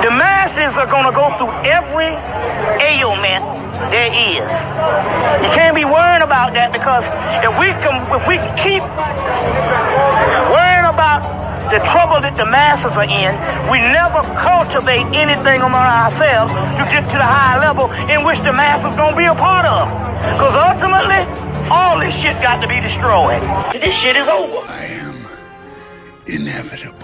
The masses are going to go through every ailment there is. You can't be worrying about that, because if we keep worrying about the trouble that the masses are in, we never cultivate anything among ourselves to get to the higher level in which the masses going to be a part of. Because ultimately, all this shit got to be destroyed. This shit is over. I am inevitable.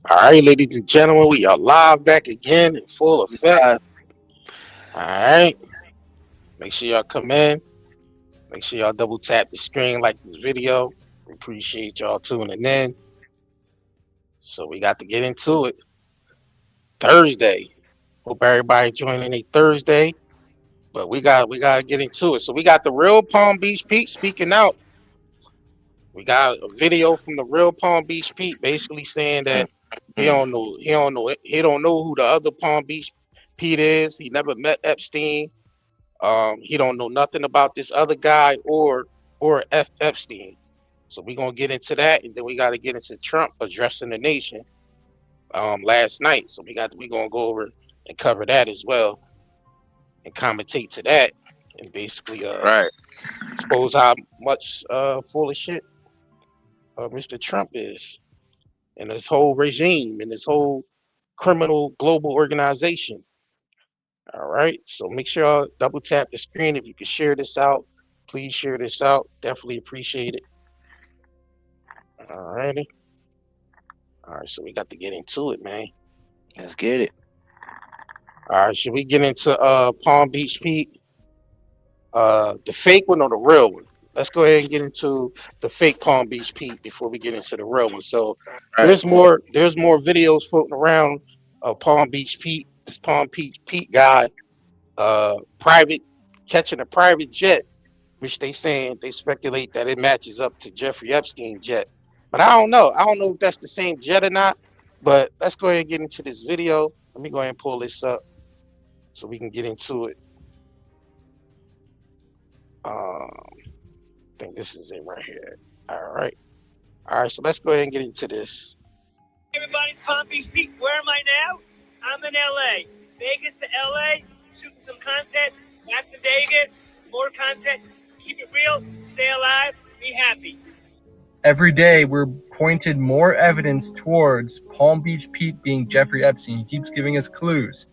All right, ladies and gentlemen, we are live back again in full effect. All right. Make sure y'all come in. Make sure y'all double tap the screen, like this video. We appreciate y'all tuning in. So we got to get into it. Thursday. Hope everybody joining a Thursday. But we got to get into it. So we got the real Palm Beach Pete speaking out. We got a video from the real Palm Beach Pete basically saying that he don't know who the other Palm Beach Pete is. He never met Epstein. He don't know nothing about this other guy or Epstein. So we're gonna get into that, and then we got to get into Trump addressing the nation last night. So we gonna go over and cover that as well, and commentate to that, and basically expose how much full of shit Mr. Trump is, and this whole regime, and this whole criminal global organization. All right, so make sure y'all double tap the screen. If you can share this out, please share this out. Definitely appreciate it. All righty. All right, so we got to get into it, man. Let's get it. All right, should we get into Palm Beach Pete? The fake one or the real one? Let's go ahead and get into the fake Palm Beach Pete before we get into the real one. So there's more videos floating around of Palm Beach Pete. This Palm Beach Pete guy, catching a private jet, which they speculate that it matches up to Jeffrey Epstein jet. But I don't know. I don't know if that's the same jet or not. But let's go ahead and get into this video. Let me go ahead and pull this up so we can get into it. I think this is it right here. All right. So let's go ahead and get into this. Everybody's Palm Beach Pete. Where am I now? I'm in LA. Vegas to LA, shooting some content. Back to Vegas, more content. Keep it real, stay alive, be happy. Every day we're pointed more evidence towards Palm Beach Pete being Jeffrey Epstein. He keeps giving us clues,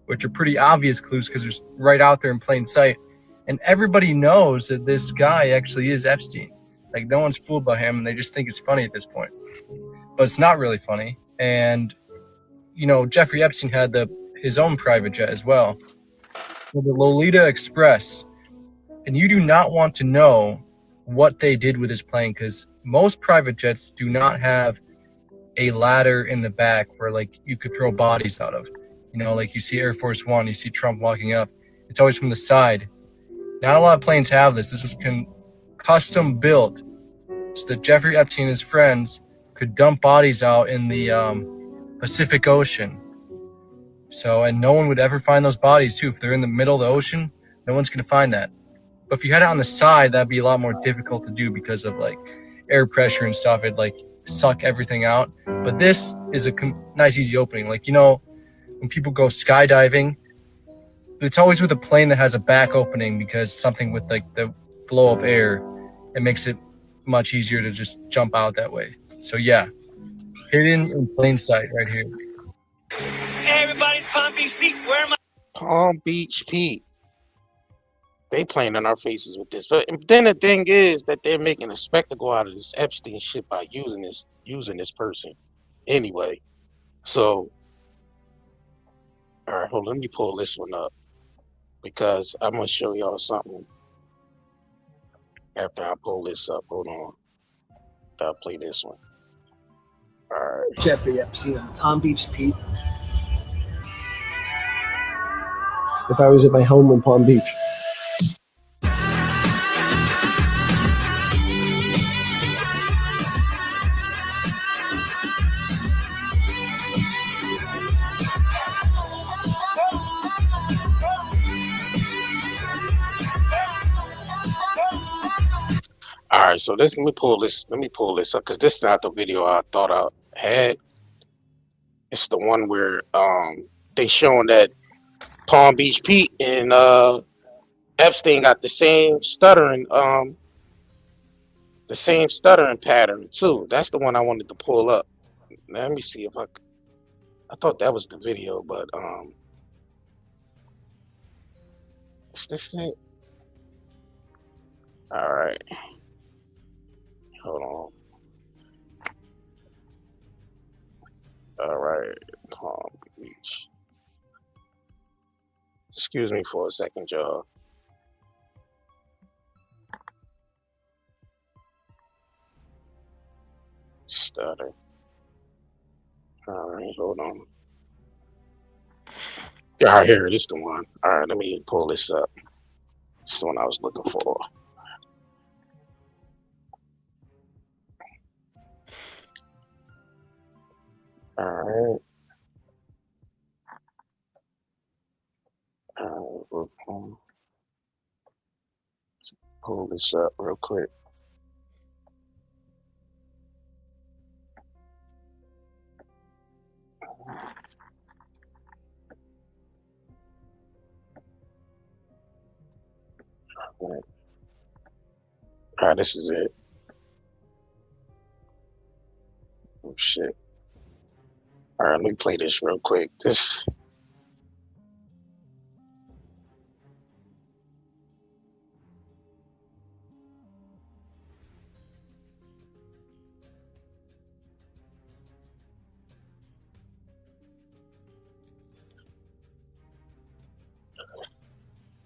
which are pretty obvious clues because they're right out there in plain sight. And everybody knows that this guy actually is Epstein. Like, no one's fooled by him, and they just think it's funny at this point. But it's not really funny. And you know, Jeffrey Epstein had his own private jet as well, the Lolita Express. And you do not want to know what they did with his plane, because most private jets do not have a ladder in the back where, like, you could throw bodies out of. You know, like you see Air Force One, you see Trump walking up. It's always from the side. Not a lot of planes have this. This is custom built so that Jeffrey Epstein and his friends could dump bodies out in the Pacific Ocean. So, and no one would ever find those bodies too. If they're in the middle of the ocean, no one's going to find that. But if you had it on the side, that'd be a lot more difficult to do because of like air pressure and stuff. It'd like suck everything out. But this is a nice, easy opening. Like, you know, when people go skydiving, it's always with a plane that has a back opening, because something with like the flow of air, it makes it much easier to just jump out that way. So yeah, hidden in plain sight right here. Hey, everybody's Palm Beach Pete. Where am I? Palm Beach Pete. They playing in our faces with this. But then the thing is that they're making a spectacle out of this Epstein shit by using this person anyway. So, all right, hold on, let me pull this one up, because I'm gonna show y'all something after I pull this up. Hold on. I'll play this one. All right. Jeffrey Epstein, Palm Beach Pete. If I was at my home in Palm Beach. All right, so let me pull this up because this is not the video I thought I had. It's the one where they showing that Palm Beach Pete and Epstein got the same stuttering pattern too. That's the one I wanted to pull up. Let me see if I thought that was the video, but is this it? All right, hold on. All right, Palm Beach. Excuse me for a second, y'all. Stutter. All right, hold on. All right, here it is, the one. All right, let me pull this up. It's the one I was looking for. All right. We'll pull this up real quick. All right, this is it. Oh shit. All right, let me play this real quick.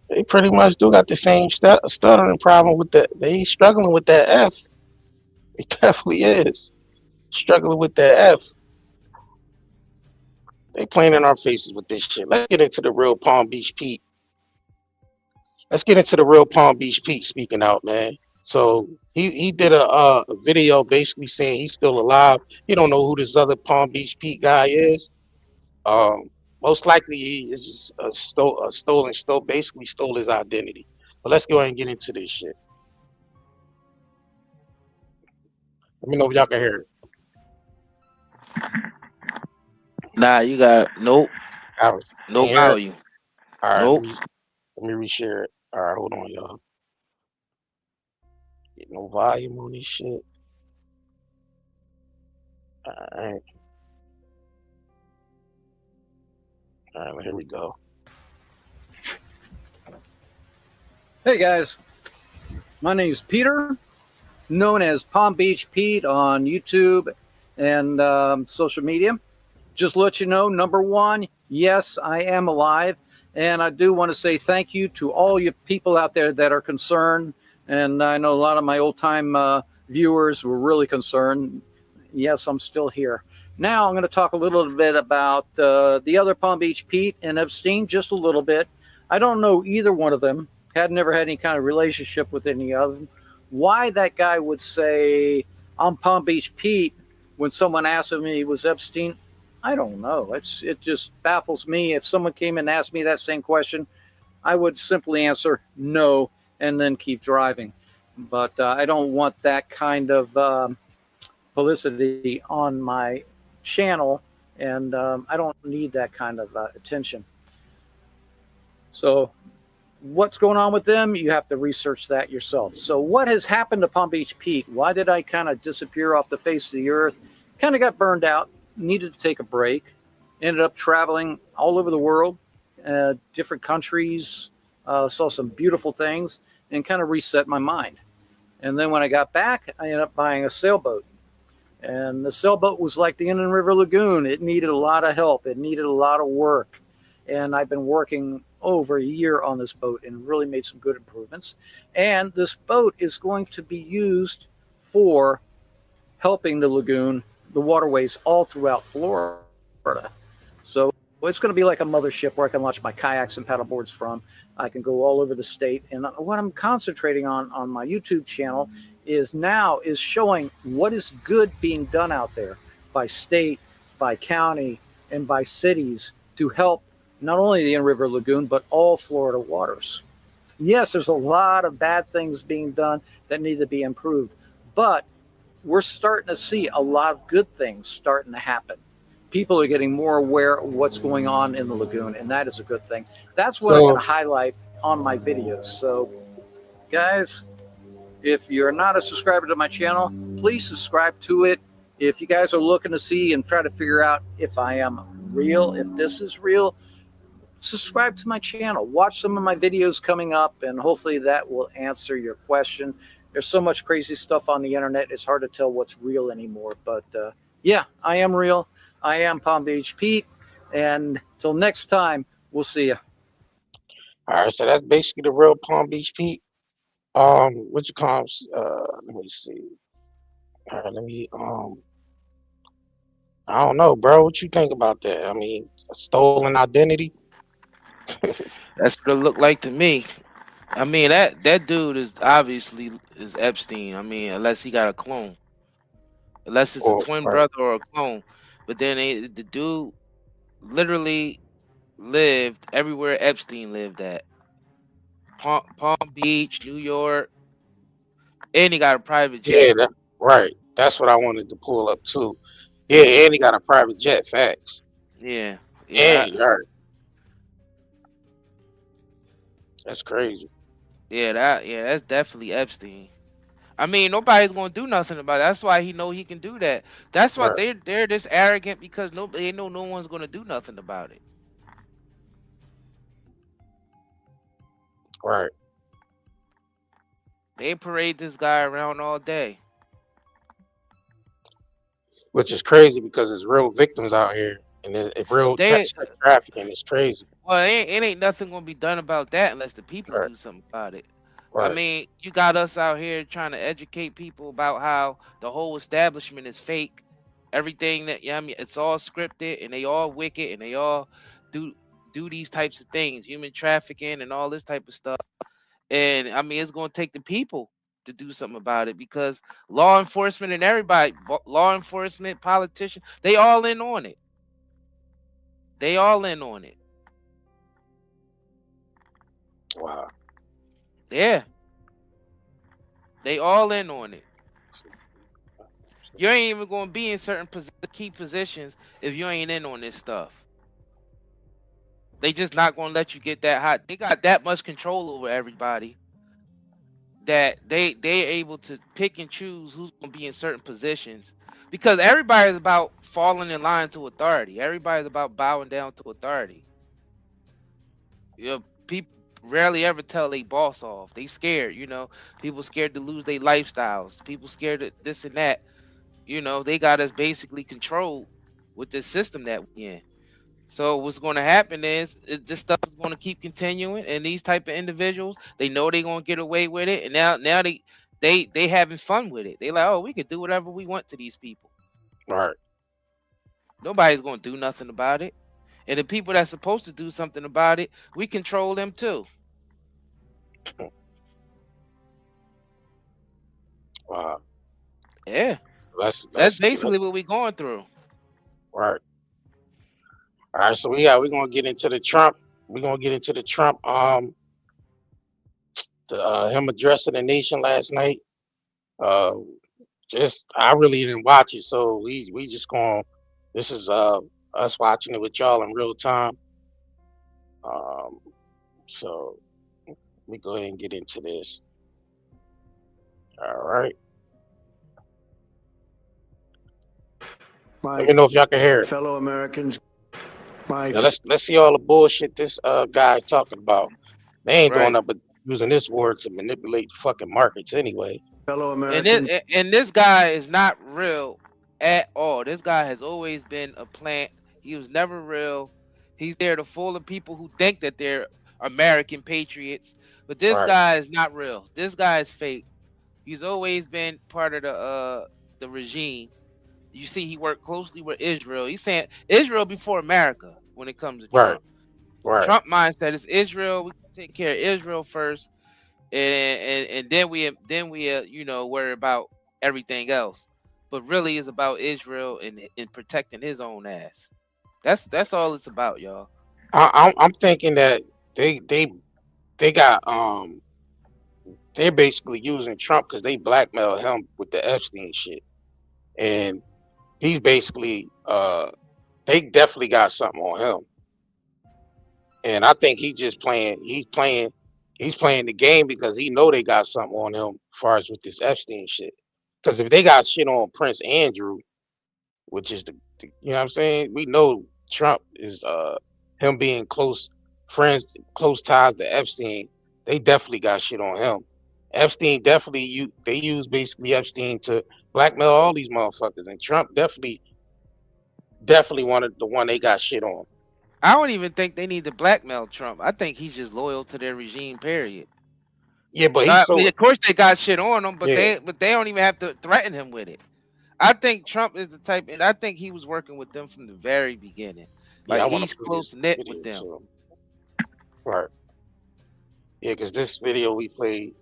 They pretty much do got the same stuttering problem with that. They struggling with that F. It definitely is struggling with that F. They playing in our faces with this shit. Let's get into the real Palm Beach Pete. Let's get into the real Palm Beach Pete speaking out, man. So he did a video basically saying he's still alive. He don't know who this other Palm Beach Pete guy is. Most likely he is just basically stole his identity. But let's go ahead and get into this shit. Let me know if y'all can hear it. Nah, you got nope. No value. All right, Nope. let me reshare it. All right, hold on, y'all. Get no volume on this shit. All right. All right, here we go. Hey guys, my name is Peter, known as Palm Beach Pete on YouTube and social media. Just to let you know, number one, yes, I am alive. And I do want to say thank you to all you people out there that are concerned. And I know a lot of my old time viewers were really concerned. Yes, I'm still here. Now I'm going to talk a little bit about the other Palm Beach Pete and Epstein, just a little bit. I don't know either one of them. Had never had any kind of relationship with any of them. Why that guy would say, I'm Palm Beach Pete, when someone asked him he was Epstein, I don't know. It just baffles me. If someone came and asked me that same question, I would simply answer no and then keep driving. But I don't want that kind of publicity on my channel, and I don't need that kind of attention. So what's going on with them? You have to research that yourself. So what has happened to Palm Beach Pete? Why did I kind of disappear off the face of the earth? Kind of got burned out, needed to take a break, ended up traveling all over the world, different countries, saw some beautiful things, and kind of reset my mind. And then when I got back, I ended up buying a sailboat. And the sailboat was like the Indian River Lagoon. It needed a lot of help. It needed a lot of work. And I've been working over a year on this boat and really made some good improvements. And this boat is going to be used for helping the lagoon, the waterways all throughout Florida. So it's going to be like a mothership where I can launch my kayaks and paddleboards from. I can go all over the state. And what I'm concentrating on my YouTube channel is showing what is good being done out there by state, by county, and by cities to help not only the Indian River Lagoon, but all Florida waters. Yes, there's a lot of bad things being done that need to be improved, but we're starting to see a lot of good things starting to happen. People are getting more aware of what's going on in the lagoon, and that is a good thing. That's what I'm going to So, highlight on my videos. So, guys, if you're not a subscriber to my channel, please subscribe to it. If you guys are looking to see and try to figure out if I am real, if this is real, subscribe to my channel. Watch some of my videos coming up, and hopefully that will answer your question. There's so much crazy stuff on the internet, it's hard to tell what's real anymore. But yeah, I am real. I am Palm Beach Pete. And till next time, we'll see you. all right, so that's basically the real Palm Beach Pete. What you call 'em, let me see. All right, I don't know, bro. What you think about that? I mean, a stolen identity? That's what it looked like to me. I mean, that dude is obviously is Epstein. I mean, unless he got a clone, unless it's a Or twin right. brother or a clone. But then the dude literally lived everywhere Epstein lived at. Palm Beach, New York, and he got a private jet. Yeah, right. That's what I wanted to pull up too. Yeah, and he got a private jet. Facts. Yeah, yeah, And right. That's crazy. yeah. That's definitely Epstein. I mean, nobody's gonna do nothing about it. That's why he know he can do that. That's why Right. they're this arrogant because they know no one's gonna do nothing about it. Right. They parade this guy around all day. Which is crazy because there's real victims out here, and it real They sex trafficking is crazy. well, it ain't nothing gonna be done about that unless the people Right. do something about it. I Right. mean, you got us out here trying to educate people about how the whole establishment is fake. Everything that I mean, it's all scripted and they all wicked and they all do do these types of things, human trafficking and all this type of stuff. And I mean, it's going to take the people to do something about it because law enforcement and everybody, law enforcement, politicians, they all in on it. They all in on it. Wow. Yeah, they all in on it. You ain't even going to be in certain key positions if you ain't in on this stuff. They just not going to let you get that hot. They got that much control over everybody that they're able to pick and choose who's going to be in certain positions because everybody's about falling in line to authority. Everybody's about bowing down to authority. You know, people rarely ever tell their boss off. They scared, people scared to lose their lifestyles. People scared of this and that. They got us basically controlled with this system that we in. So what's going to happen is this stuff is going to keep continuing, and these type of individuals, they know they're going to get away with it, and now they having fun with it. They like, oh, we can do whatever we want to these people. Right. Nobody's going to do nothing about it, and the people that's supposed to do something about it, we control them too. Wow. Yeah, That's basically what we're going through. Right. All right. So we're gonna get into the Trump. We're gonna get into the Trump. Him addressing the nation last night. Just I really didn't watch it, so we just going. This is us watching it with y'all in real time. So let me go ahead and get into this. All right. Let me know if y'all can hear it. Fellow Americans, Now let's see all the bullshit this guy talking about. They ain't doing nothing but using this word to manipulate fucking markets anyway. Fellow Americans, and this guy is not real at all. This guy has always been a plant. He was never real. He's there to fool the people who think that they're American patriots. But this guy is not real. This guy is fake. He's always been part of the regime. You see, he worked closely with Israel. He's saying Israel before America when it comes to Trump. Right. Trump mindset is Israel. We take care of Israel first, and then we worry about everything else. But really, it's about Israel and protecting his own ass. That's all it's about, y'all. I'm thinking that they they got they're basically using Trump because they blackmailed him with the Epstein shit, and he's basically they definitely got something on him, and I think he's playing the game because he know they got something on him as far as with this Epstein shit. Because if they got shit on Prince Andrew, which is the you know what I'm saying, we know Trump is him being close friends, close ties to Epstein. They definitely got shit on him. Epstein definitely they use basically Epstein to blackmail all these motherfuckers, and Trump definitely wanted the one they got shit on. I don't even think they need to blackmail Trump. I think he's just loyal to their regime. Period. Yeah, but I he's mean, so of course they got shit on him, but yeah. they don't even have to threaten him with it. I think Trump is the type, and I think he was working with them from the very beginning. Yeah, Like I want he's to play close this knit video with them. too. Right. Yeah, because this video we played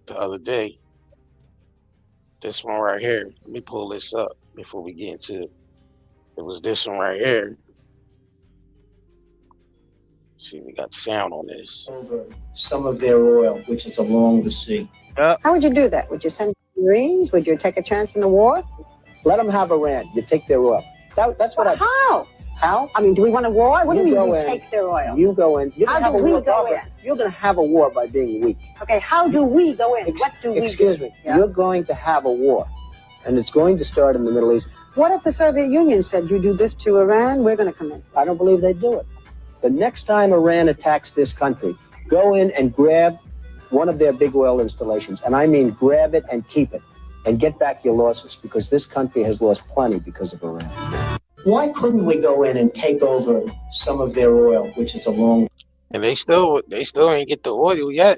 the other day, this one right here. Let me pull this up before we get into it. It was this one right here. See, we got sound on this. Over some of their oil, which is along the sea. How would you do that? Would you send Marines? Would you take a chance in the war? Let them have Iran. You take their oil. That's what How? How? I mean, do we want a war? What do you mean go we in, take their oil? You go in. You're How gonna have do a we war, go Barbara. in? You're going to have a war by being weak. Okay, how do we go in? What do we do? Excuse me. Yeah. You're going to have a war, and it's going to start in the Middle East. What if the Soviet Union said, you do this to Iran, we're going to come in? I don't believe they'd do it. The next time Iran attacks this country, go in and grab one of their big oil installations, and I mean grab it and keep it, and get back your losses, because this country has lost plenty because of Iran. Why couldn't we go in and take over some of their oil, which is along? And they still ain't get the oil yet.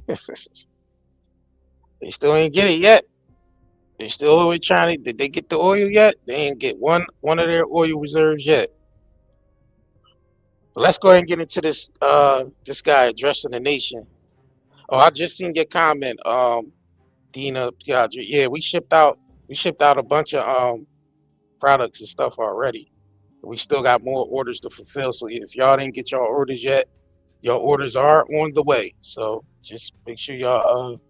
They still ain't get it yet. They still always trying to. Did they get the oil yet? They ain't get one of their oil reserves yet. But let's go ahead and get into this. This guy addressing the nation. Oh, I just seen your comment, Dina. Yeah, we shipped out a bunch of products and stuff already. We still got more orders to fulfill. So if y'all didn't get your orders yet, your orders are on the way. So just make sure y'all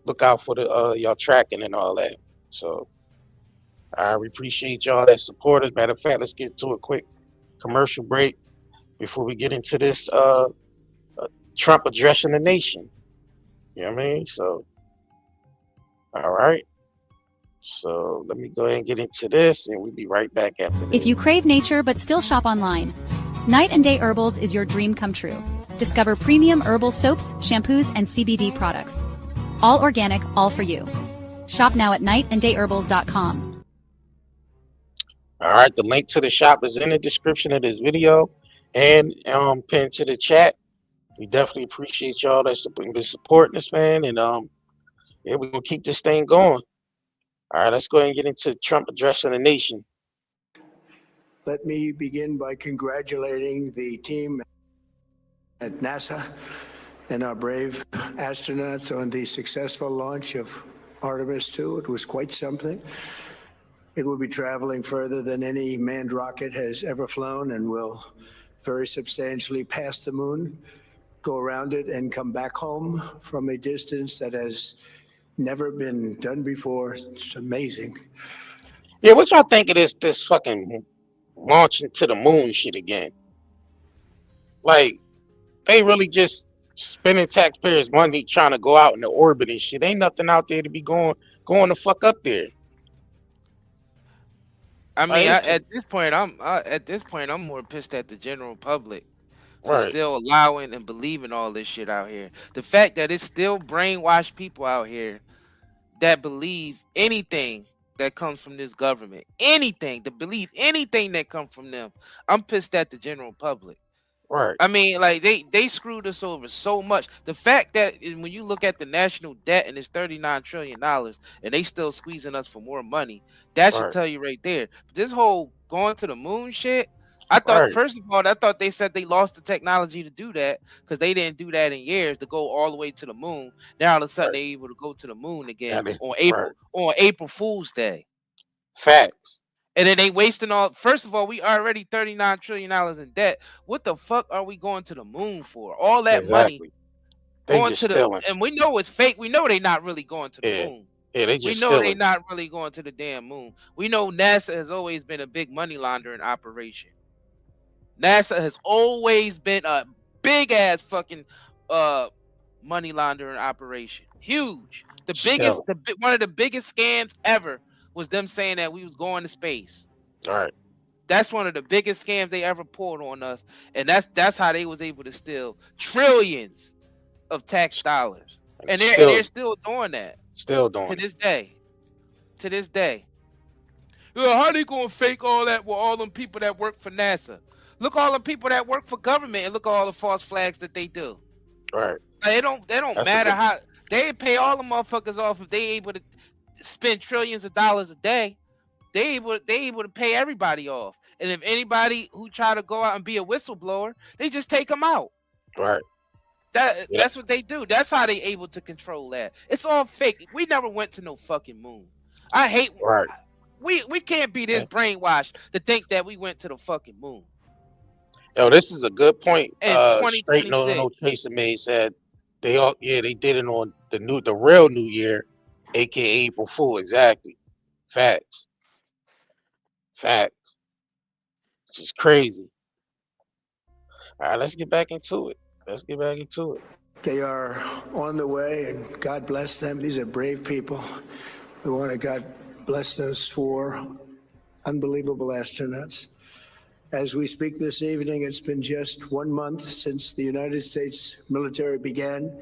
look out for the y'all tracking and all that. So we appreciate y'all that support us. Matter of fact, let's get to a quick commercial break before we get into this Trump addressing the nation. You know what I mean? So all right. So let me go ahead and get into this, and we'll be right back after this. If you crave nature but still shop online, Night and Day Herbals is your dream come true. Discover premium herbal soaps, shampoos, and CBD products. All organic, all for you. Shop now at nightandayherbals.com. All right, the link to the shop is in the description of this video and pinned to the chat. We definitely appreciate y'all that's been supporting us, man, and yeah, we're gonna keep this thing going. All right, let's go ahead and get into Trump addressing the nation. Let me begin by congratulating the team at NASA and our brave astronauts on the successful launch of Artemis 2. It was quite something. It will be traveling further than any manned rocket has ever flown and will very substantially pass the moon, go around it, and come back home from a distance that has never been done before. It's amazing. Yeah, what y'all think of this fucking launching to the moon shit again? Like, they really just spending taxpayers' money trying to go out in the orbit and shit. Ain't nothing out there to be going the fuck up there. I mean, at this point, I'm more pissed at the general public for still allowing and believing all this shit out here. The fact that it's still brainwashed people out here that believe anything that comes from this government, anything to believe anything that comes from them. I'm pissed at the general public. Right. I mean, like they screwed us over so much. The fact that when you look at the national debt and it's $39 trillion and they still squeezing us for more money, that should tell you right there. This whole going to the moon shit, I thought first of all, I thought they said they lost the technology to do that because they didn't do that in years to go all the way to the moon. Now all of a sudden they're able to go to the moon again on April Fool's Day. Facts. And then they wasting all. First of all, we already $39 trillion in debt. What the fuck are we going to the moon for? All that money. They going just to the, stealing. and we know it's fake. We know they not really going to the Yeah. moon. Yeah, they We just know they stealing. not really going to the damn moon. We know NASA has always been a big money laundering operation. NASA has always been a big ass fucking money laundering operation. Huge. The biggest, Stealing. one of the biggest scams ever was them saying that we was going to space. All right. That's one of the biggest scams they ever pulled on us, and that's how they was able to steal trillions of tax dollars, and they're still doing that. Still doing to it. this day. To this day. How they gonna fake all that with all them people that work for NASA? Look all the people that work for government and look at all the false flags that they do. Right. They don't matter how they pay all the motherfuckers off if they able to spend trillions of dollars a day. They able to pay everybody off. And if anybody who try to go out and be a whistleblower, they just take them out. Right. That's what they do. That's how they able to control that. It's all fake. We never went to no fucking moon. I hate we can't be this brainwashed to think that we went to the fucking moon. Yo, this is a good point. And Straight no Chaser May said they did it on the real New Year, aka April Fool. Exactly. Facts. Which is crazy. All right, let's get back into it. They are on the way, and God bless them. These are brave people. We want to God bless those 4 unbelievable astronauts. As we speak this evening, it's been just 1 month since the United States military began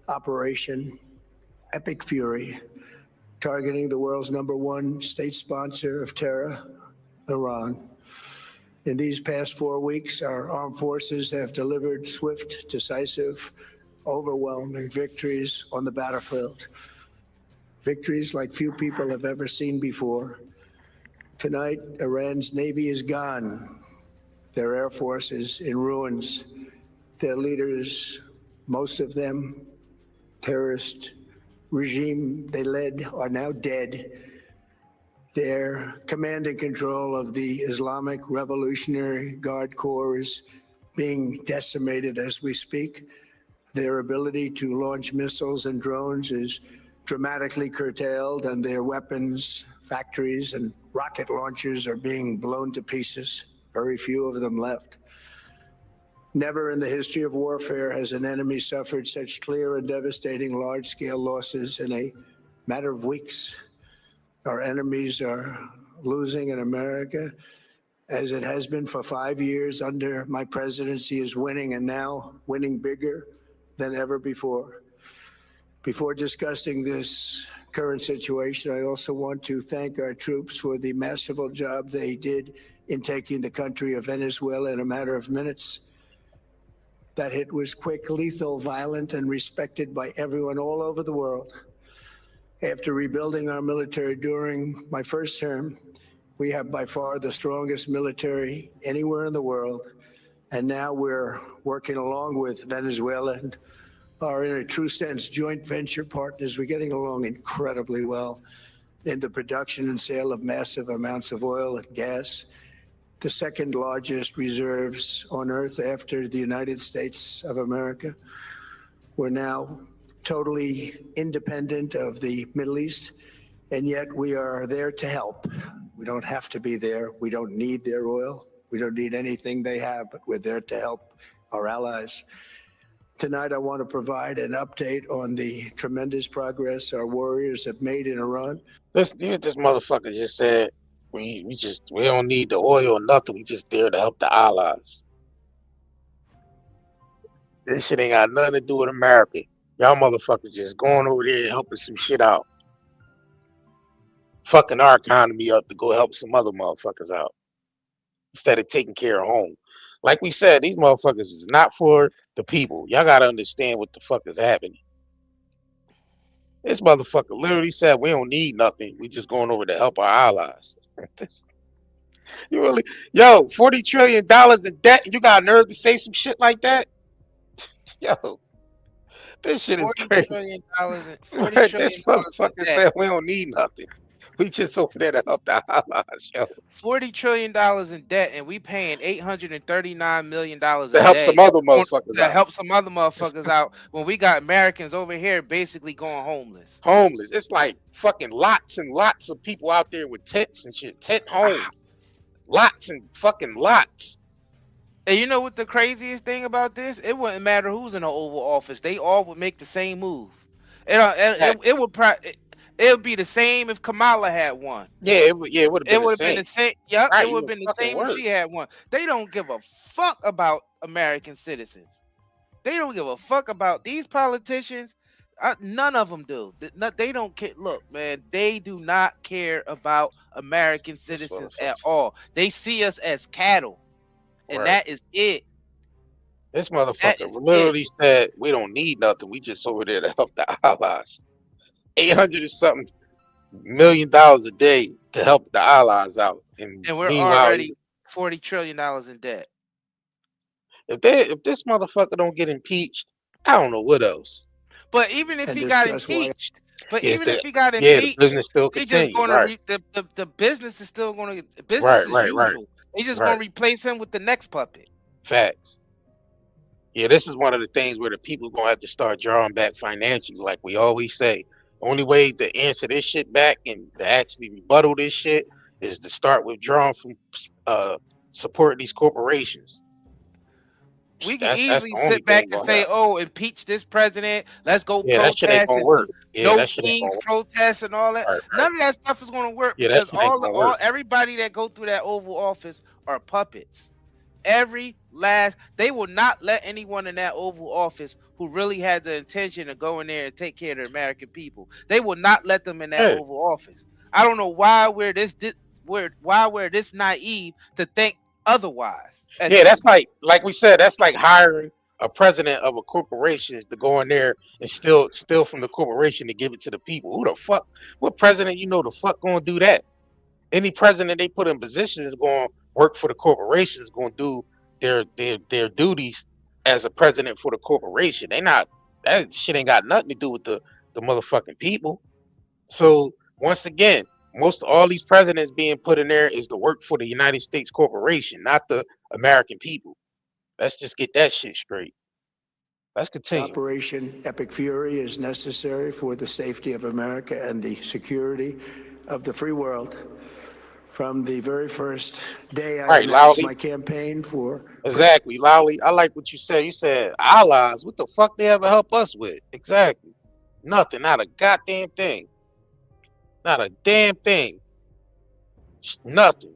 Operation Epic Fury, targeting the world's #1 state sponsor of terror, Iran. In these past 4 weeks, our armed forces have delivered swift, decisive, overwhelming victories on the battlefield. Victories like few people have ever seen before. Tonight, Iran's Navy is gone. Their Air Force is in ruins. Their leaders, most of them terrorist regime they led, are now dead. Their command and control of the Islamic Revolutionary Guard Corps is being decimated as we speak. Their ability to launch missiles and drones is dramatically curtailed, and their weapons, factories, and rocket launchers are being blown to pieces. Very few of them left. Never in the history of warfare has an enemy suffered such clear and devastating large-scale losses in a matter of weeks. Our enemies are losing in America, as it has been for 5 years under my presidency, is winning, and now winning bigger than ever before. Before discussing this current situation, I also want to thank our troops for the masterful job they did in taking the country of Venezuela in a matter of minutes. That hit was quick, lethal, violent, and respected by everyone all over the world. After rebuilding our military during my first term, we have by far the strongest military anywhere in the world. And now we're working along with Venezuela and are, in a true sense, joint venture partners. We're getting along incredibly well in the production and sale of massive amounts of oil and gas, the second largest reserves on Earth after the United States of America. We're now totally independent of the Middle East, and yet we are there to help. We don't have to be there. We don't need their oil. We don't need anything they have, but we're there to help our allies. Tonight, I want to provide an update on the tremendous progress our warriors have made in Iran. This motherfucker just said we don't need the oil or nothing. We just there to help the allies. This shit ain't got nothing to do with America. Y'all motherfuckers just going over there helping some shit out. Fucking our economy up to go help some other motherfuckers out. Instead of taking care of home. Like we said, these motherfuckers is not for the people. Y'all gotta understand what the fuck is happening. This motherfucker literally said we don't need nothing. We just going over to help our allies. You really, yo, $40 trillion in debt. You got nerve to say some shit like that? Yo, this shit is crazy. $40 trillion. Right, this motherfucker said we don't need nothing. We just over there to help the allies, yo. $40 trillion in debt, and we paying $839 million a To help some day other motherfuckers to out. help some other motherfuckers out when we got Americans over here basically going homeless. Homeless. It's like fucking lots and lots of people out there with tents and shit. Tent homes. Lots and fucking lots. And you know what the craziest thing about this? It wouldn't matter who's in the Oval Office. They all would make the same move. It would be the same if Kamala had one. Yeah, it would have been, been the same. Yep, right, it would have been the same if she had one. They don't give a fuck about American citizens. They don't give a fuck about these politicians. None of them do. They don't care. Look, man, they do not care about American citizens at all. They see us as cattle. And that is it. This motherfucker literally said we don't need nothing. We just over there to help the allies. $800 and something million a day to help the allies out. And we're already $40 trillion in debt. If this motherfucker don't get impeached, I don't know what else. But even if he got impeached, the business still continues. The business is still going to business as usual. They just gonna replace him with the next puppet. Facts. Yeah, this is one of the things where the people gonna have to start drawing back financially, like we always say. Only way to answer this shit back and to actually rebuttal this shit is to start withdrawing from supporting these corporations. We can easily sit back and say, "Oh, impeach this president. Let's go protest." That shit ain't gonna work. No kings protest and all that. None of that stuff is going to work because everybody that go through that Oval Office are puppets. They will not let anyone in that Oval Office who really had the intention to go in there and take care of the American people. They will not let them in that Oval Office. I don't know why we're this naive to think otherwise. Yeah, that's like we said, that's like hiring a president of a corporation to go in there and steal from the corporation to give it to the people. Who the fuck? What president the fuck gonna do that? Any president they put in position is gonna work for the corporation, is gonna do their duties as a president for the corporation. That shit ain't got nothing to do with the motherfucking people. So once again, all these presidents being put in there is to work for the United States corporation, not the American people. Let's just get that shit straight. Let's continue. Operation Epic Fury is necessary for the safety of America and the security of the free world. From the very first day I announced my campaign for... Exactly, Lowry. I like what you said. You said allies. What the fuck they ever help us with? Exactly. Nothing. Not a goddamn thing. Not a damn thing. Nothing.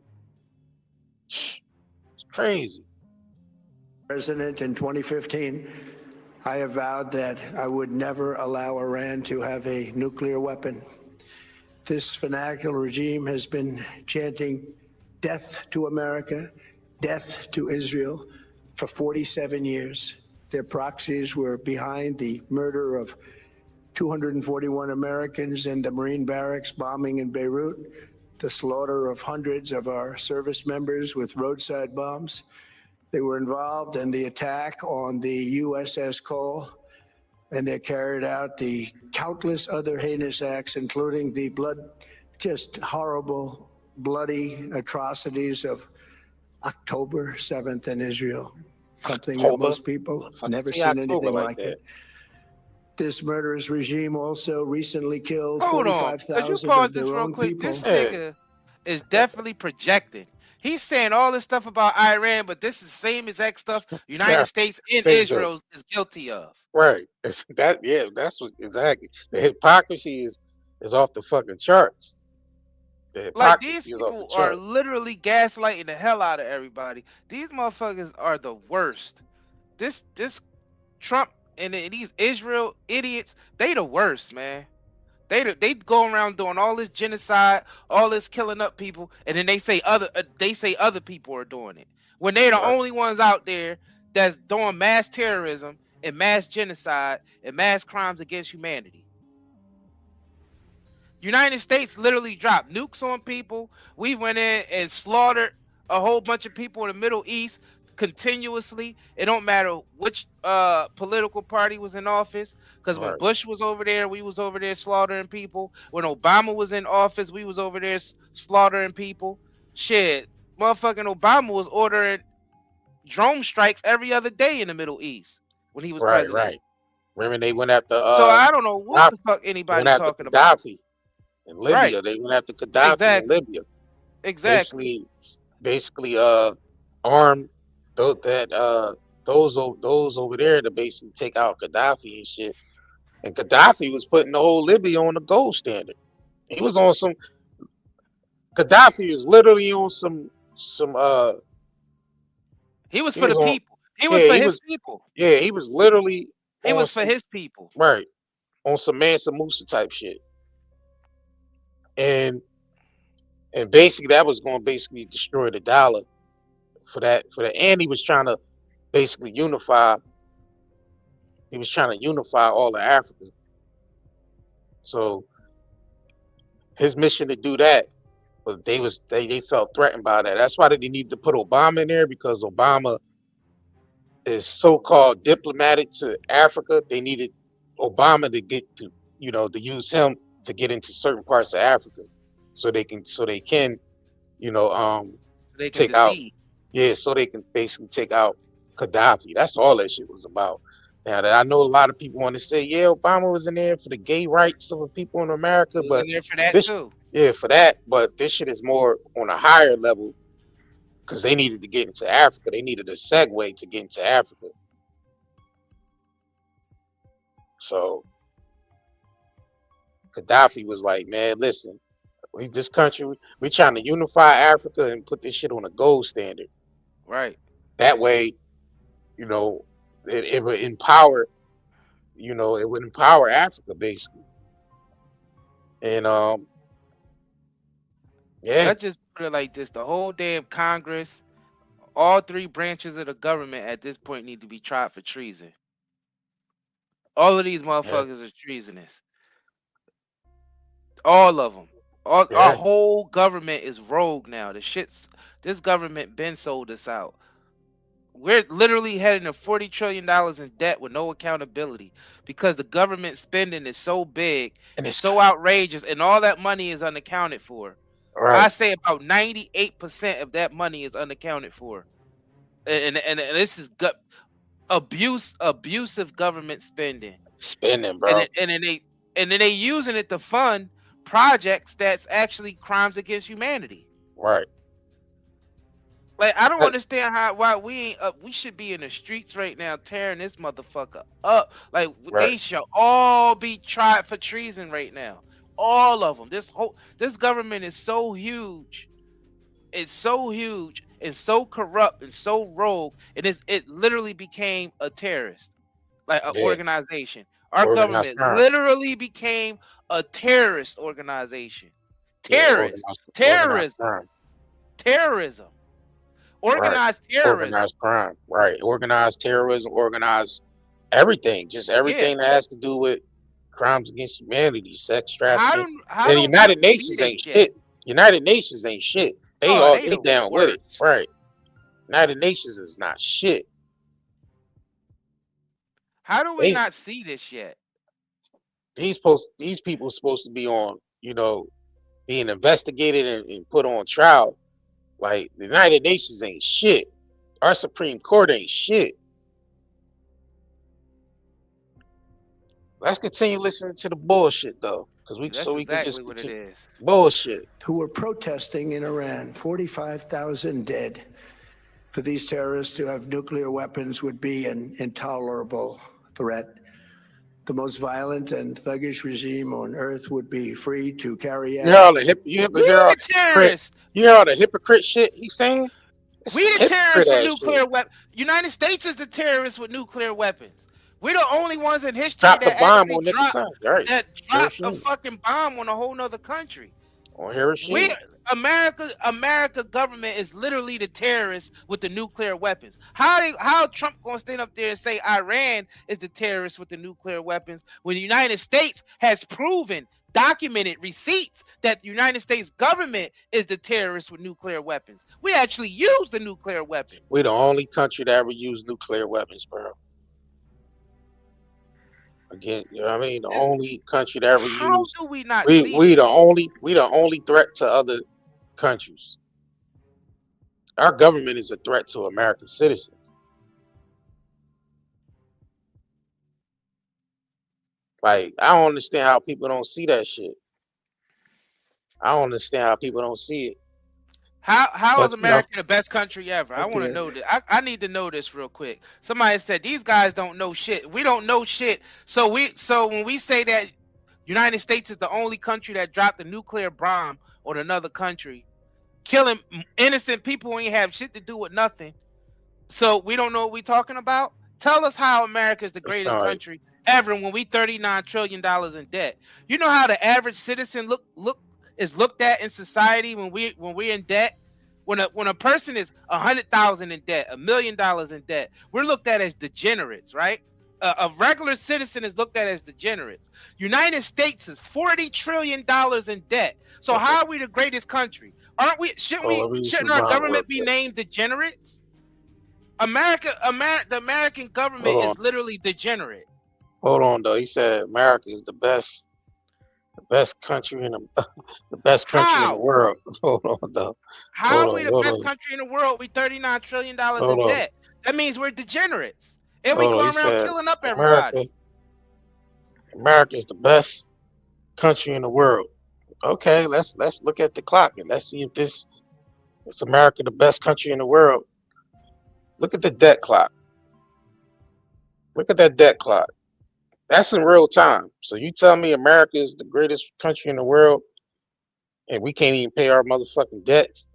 It's crazy. President in 2015, I have vowed that I would never allow Iran to have a nuclear weapon. This fanatical regime has been chanting death to America, death to Israel for 47 years. Their proxies were behind the murder of 241 Americans in the Marine barracks bombing in Beirut, the slaughter of hundreds of our service members with roadside bombs. They were involved in the attack on the USS Cole, and they carried out the countless other heinous acts, including the just horrible, bloody atrocities of October 7th in Israel. Something that most people have never seen anything like it. This murderous regime also recently killed 45,000 of their own people. This nigga is definitely projecting. He's saying all this stuff about Iran, but this is the same exact stuff United States and Israel is guilty of. Right. That's what exactly. The hypocrisy is off the fucking charts. Like these people are literally gaslighting the hell out of everybody. These motherfuckers are the worst. This Trump and these Israel idiots, they the worst, man. They go around doing all this genocide, all this killing up people, and then they say other people are doing it when they're the only ones out there that's doing mass terrorism and mass genocide and mass crimes against humanity. United States literally dropped nukes on people. We went in and slaughtered a whole bunch of people in the Middle East. continuously. It don't matter which political party was in office, because when Right. Bush was over there, we was over there slaughtering people. When Obama was in office, we was over there slaughtering people. Shit, motherfucking Obama was ordering drone strikes every other day in the Middle East when he was Right. president. Right. Remember they went after So I don't know what the fuck they went anybody after talking about. Gaddafi in Right. Libya. They went after Gaddafi in Exactly. Libya. Exactly. Basically armed those over there to basically take out Gaddafi and shit. And Gaddafi was putting the whole Libya on the gold standard. He was on some Gaddafi was literally on some He was he for was the on people. He was for his people. yeah, he was literally He on was for some his people. right on some Mansa Musa type shit. And basically that was going to basically destroy the dollar for that and he was trying to basically unify all of Africa. So his mission to do that, but they felt threatened by that. That's why they need to put Obama in there, because Obama is so-called diplomatic to Africa. They needed Obama to get to, to use him to get into certain parts of Africa, so they can They can take out, deceive. so they can basically take out Gaddafi. That's all that shit was about. Now that I know a lot of people want to say, yeah, Obama was in there for the gay rights of the people in America, He was but in there for that this, too. for that, but this shit is more on a higher level, because they needed to get into Africa. They needed a segue to get into Africa. So Gaddafi was like, man, listen, this country, we're trying to unify Africa and put this shit on a gold standard. Right. That way, it would empower, Africa basically. And yeah, Let's just put it like this: the whole damn Congress, all three branches of the government at this point need to be tried for treason. All of these motherfuckers are treasonous. All of them. Our whole government is rogue now. This government been sold us out. We're literally heading to $40 trillion in debt with no accountability, because the government spending is so big and it's so outrageous, and all that money is unaccounted for. Right. I say about 98% of that money is unaccounted for, and this is abusive government spending, bro. And then they using it to fund projects that's actually crimes against humanity. Right. Like, I don't understand why we ain't up. We should be in the streets right now tearing this motherfucker up. Like, they should all be tried for treason right now. All of them. This government is so huge. It's so huge and so corrupt and so rogue. It literally became a terrorist, like an organization. Our government literally became a terrorist organization. Terrorism. Organized terrorism. Organized crime. Right. Organized terrorism, organized everything. Just everything that has to do with crimes against humanity, sex trafficking. The United Nations ain't shit. United Nations ain't shit. They down with it. Right. United Nations is not shit. How do we not see this yet? These people supposed to be on, being investigated and put on trial. Like, the United Nations ain't shit. Our Supreme Court ain't shit. Let's continue listening to the bullshit though, because we can just what it is. Bullshit. Who were protesting in Iran. 45,000 dead. For these terrorists to have nuclear weapons would be an intolerable threat. The most violent and thuggish regime on earth would be free to carry out. You hear all the hypocrite shit he's saying? We the terrorists with nuclear weapons. United States is the terrorists with nuclear weapons. We're the only ones in history that dropped a fucking bomb on a whole nother country. On Hiroshima. America government is literally the terrorists with the nuclear weapons. How Trump gonna stand up there and say Iran is the terrorist with the nuclear weapons when the United States has proven documented receipts that the United States government is the terrorist with nuclear weapons. We actually use the nuclear weapon. We the only country that ever used nuclear weapons, bro. Again, you know what I mean? The only country that ever How used. do we not We see we this? the only threat to other countries. Our government is a threat to American citizens. Like, I don't understand how people don't see that shit. I don't understand how people don't see it. How is But you know, America the best country ever? I want to Okay. know this. I need to know this real quick. Somebody said these guys don't know shit. We don't know shit. So when we say that United States is the only country that dropped a nuclear bomb on another country, killing innocent people who ain't have shit to do with nothing. So we don't know what we talking about. Tell us how America is the it's greatest all right. country ever when we $39 trillion in debt. You know how the average citizen is looked at in society when we're in debt. When a person is 100,000 in debt, $1 million in debt, we're looked at as degenerates, right? A regular citizen is looked at as degenerates. United States is $40 trillion in debt. So Okay. how are we the greatest country? Aren't we? So Shouldn't our government be named degenerates? The American government Hold on. is literally degenerate. Hold on though. He said America is the best country in the best country in the How? world. Hold on though. How Hold are we on. the Hold best on. country in the world? We $39 trillion Hold in on. debt. That means we're degenerates. And we Hold on. go He around said killing up everybody. America is the best country in the world. Okay, let's look at the clock and let's see if it's America the best country in the world. Look at the debt clock. Look at that debt clock. That's in real time. So you tell me America is the greatest country in the world and we can't even pay our motherfucking debts?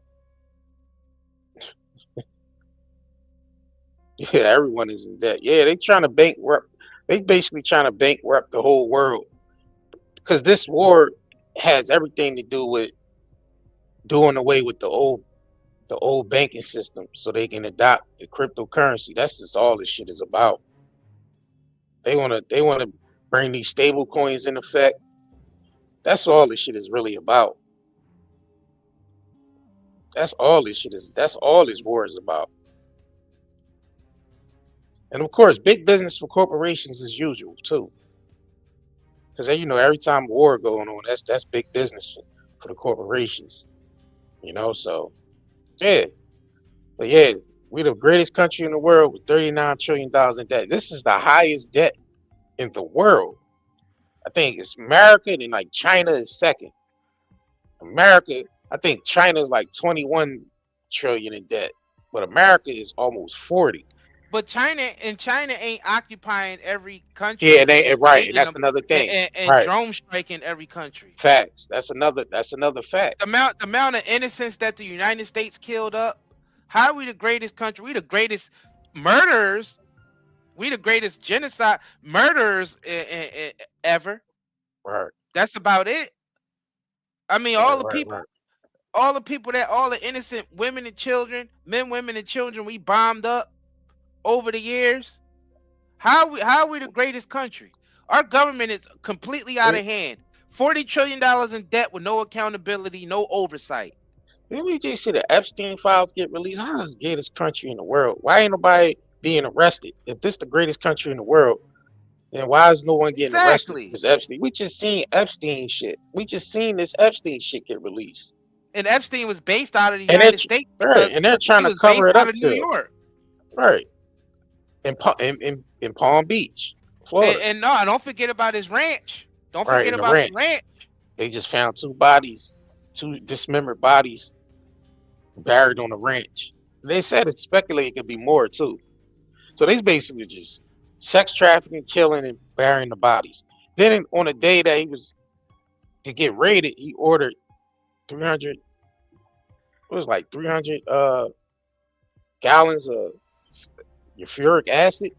Yeah, everyone is in debt. Yeah, they trying to bankrupt. They basically trying to bankrupt the whole world because this war has everything to do with doing away with the old banking system so they can adopt the cryptocurrency. That's just all this shit is about. They wanna bring these stable coins in effect. That's all this shit is really about. That's all this shit is. That's all this war is about. And of course, big business for corporations as usual too. Because every time war going on, that's big business for the corporations. So yeah. But yeah, we're the greatest country in the world with $39 trillion in debt. This is the highest debt in the world. I think it's America and then like China is second. America, I think China is like 21 trillion in debt, but America is almost 40. But China ain't occupying every country Yeah, and right, and invading that's them another thing. and Right, drone striking every country. facts. That's another fact. The amount of innocents that the United States killed up. How are we the greatest country? We the greatest murderers. We the greatest genocide murderers ever. Right, That's about it. I mean, right, all the right, people, right. all the innocent women and children, men, women, and children we bombed up over the years. How are we the greatest country? Our government is completely out of hand. $40 trillion in debt with no accountability, no oversight. Didn't we just see the Epstein files get released? How is the greatest country in the world? Why ain't nobody being arrested? If this the greatest country in the world, then why is no one getting arrested? Exactly. Because Epstein. We just seen Epstein shit. We just seen this Epstein shit get released. And Epstein was based out of the And they're United States because and they're trying he to was based cover it out up of New too. York. Right. In Palm Beach, Florida. And no, don't forget about his ranch. Don't Right, forget in the about the ranch. ranch. They just found two dismembered bodies buried on the ranch. They said it's speculated it could be more too. So they basically just sex trafficking, killing, and burying the bodies. Then on the day that he was to get raided, he ordered 300. It was like 300 gallons of your uric acid.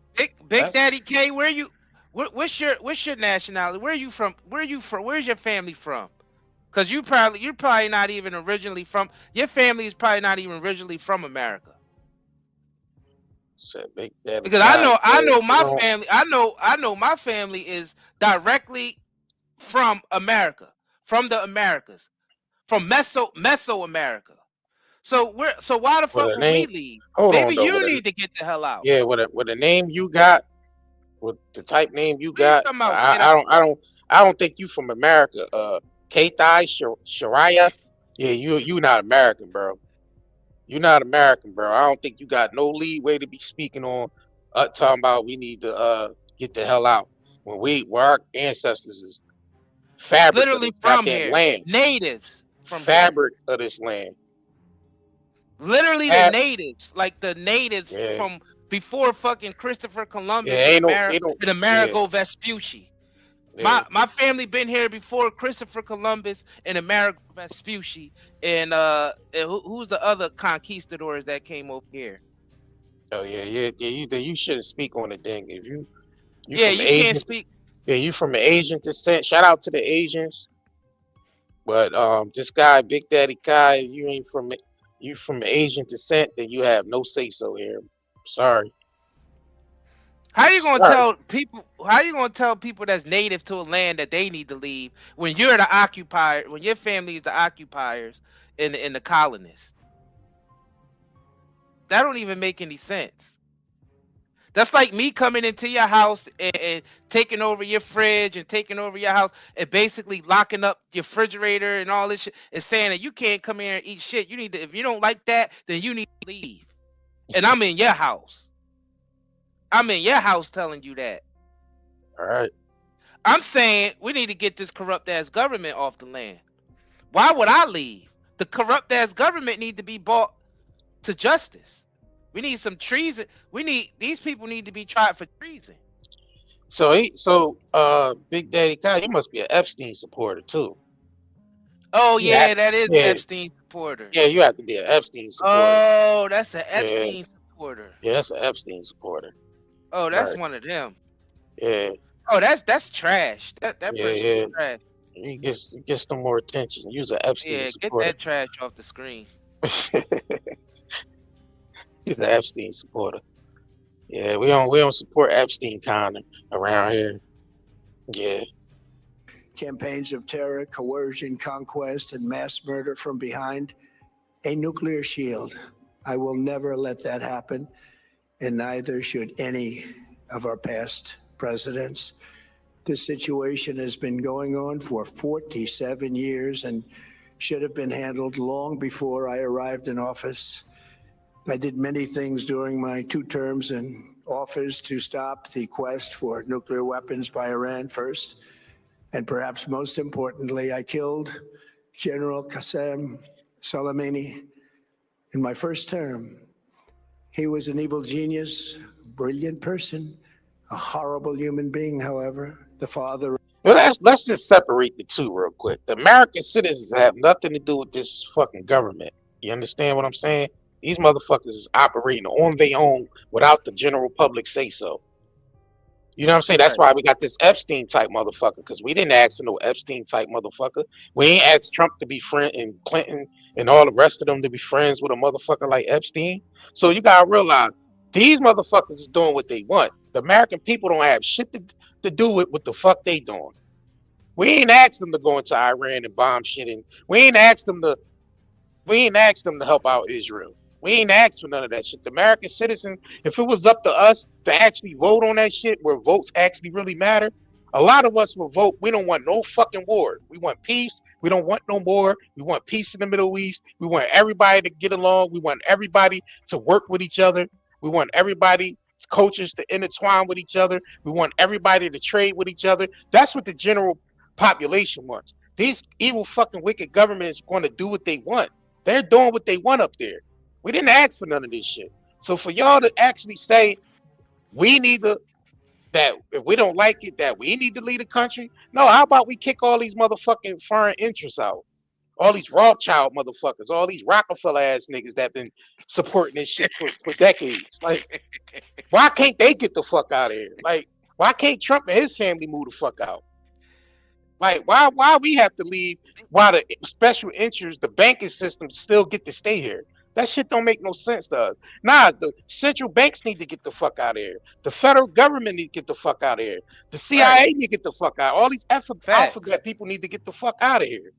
Big Daddy K, what's your nationality? Where are you from? Where's your family from? Because you're probably not even originally from. Your family is probably not even originally from America. Said Big Daddy. Because I know my family. I know my family is directly from America, from the Americas, from Mesoamerica. So why the fuck would we leave? Hold Maybe on though. you need to get the hell out. Yeah, with a name you got, with the type name you What are you got, talking about? Get out. I don't think you from America. Kathai Shariah. Yeah, you not American, bro. You not American, bro. I don't think you got no leeway to be speaking on talking about we need to get the hell out. Where our ancestors is fabric of Literally this from goddamn here. land. Natives from Fabric of this land. Literally the natives, like the natives Yeah. from before fucking Christopher Columbus Yeah, and Amerigo Vespucci. Yeah. My family been here before Christopher Columbus and Amerigo Vespucci, and who's the other conquistadors that came over here? Oh yeah. You shouldn't speak on it, then. If you from you Asian, can't speak. Yeah, you from the Asian descent. Shout out to the Asians. But this guy, Big Daddy Kai, you from Asian descent, then you have no say so here. Sorry. How you gonna tell people? How you gonna tell people that's native to a land that they need to leave when you're the occupier? When your family is the occupiers and the colonists? That don't even make any sense. That's like me coming into your house and taking over your fridge and taking over your house and basically locking up your refrigerator and all this shit and saying that you can't come here and eat shit. You need to, if you don't like that, then you need to leave. And I'm in your house. I'm in your house telling you that. All right. I'm saying we need to get this corrupt ass government off the land. Why would I leave? The corrupt ass government need to be brought to justice. We need some treason. These people need to be tried for treason. So Big Daddy Kai, you must be an Epstein supporter too. Oh yeah, that is Epstein supporter. Yeah, you have to be an Epstein supporter. Oh, that's an Epstein supporter. Yeah, that's an Epstein supporter. Oh, that's one of them. Yeah. Oh, that's trash. That person is trash. He gets some more attention. Use an Epstein supporter. Get that trash off the screen. He's an Epstein supporter. Yeah, we don't support Epstein kind around here. Yeah. Campaigns of terror, coercion, conquest, and mass murder from behind a nuclear shield. I will never let that happen, and neither should any of our past presidents. This situation has been going on for 47 years and should have been handled long before I arrived in office. I did many things during my 2 terms in office to stop the quest for nuclear weapons by Iran first. And perhaps most importantly, I killed General Qasem Soleimani in my first term. He was an evil genius, brilliant person, a horrible human being, however, the father. Well, let's just separate the two real quick. The American citizens have nothing to do with this fucking government. You understand what I'm saying? These motherfuckers is operating on their own without the general public say so. You know what I'm saying? That's why we got this Epstein type motherfucker, because we didn't ask for no Epstein type motherfucker. We ain't asked Trump to be friend and Clinton and all the rest of them to be friends with a motherfucker like Epstein. So you gotta realize these motherfuckers is doing what they want. The American people don't have shit to do with what the fuck they doing. We ain't asked them to go into Iran and bomb shit, and we ain't asked them to help out Israel. We ain't asked for none of that shit. The American citizen, if it was up to us to actually vote on that shit where votes actually really matter, a lot of us will vote. We don't want no fucking war. We want peace. We don't want no more. We want peace in the Middle East. We want everybody to get along. We want everybody to work with each other. We want everybody, cultures, to intertwine with each other. We want everybody to trade with each other. That's what the general population wants. These evil fucking wicked governments going to do what they want. They're doing what they want up there. We didn't ask for none of this shit. So for y'all to actually say we need that if we don't like it, that we need to leave the country. No, how about we kick all these motherfucking foreign interests out? All these Rothschild motherfuckers, all these Rockefeller ass niggas that been supporting this shit for decades. Like, why can't they get the fuck out of here? Like, why can't Trump and his family move the fuck out? Like, why we have to leave while the special interests, the banking system still get to stay here? That shit don't make no sense to us. Nah, the central banks need to get the fuck out of here. The federal government need to get the fuck out of here. The CIA need to get the fuck out. All these alphabet people need to get the fuck out of here.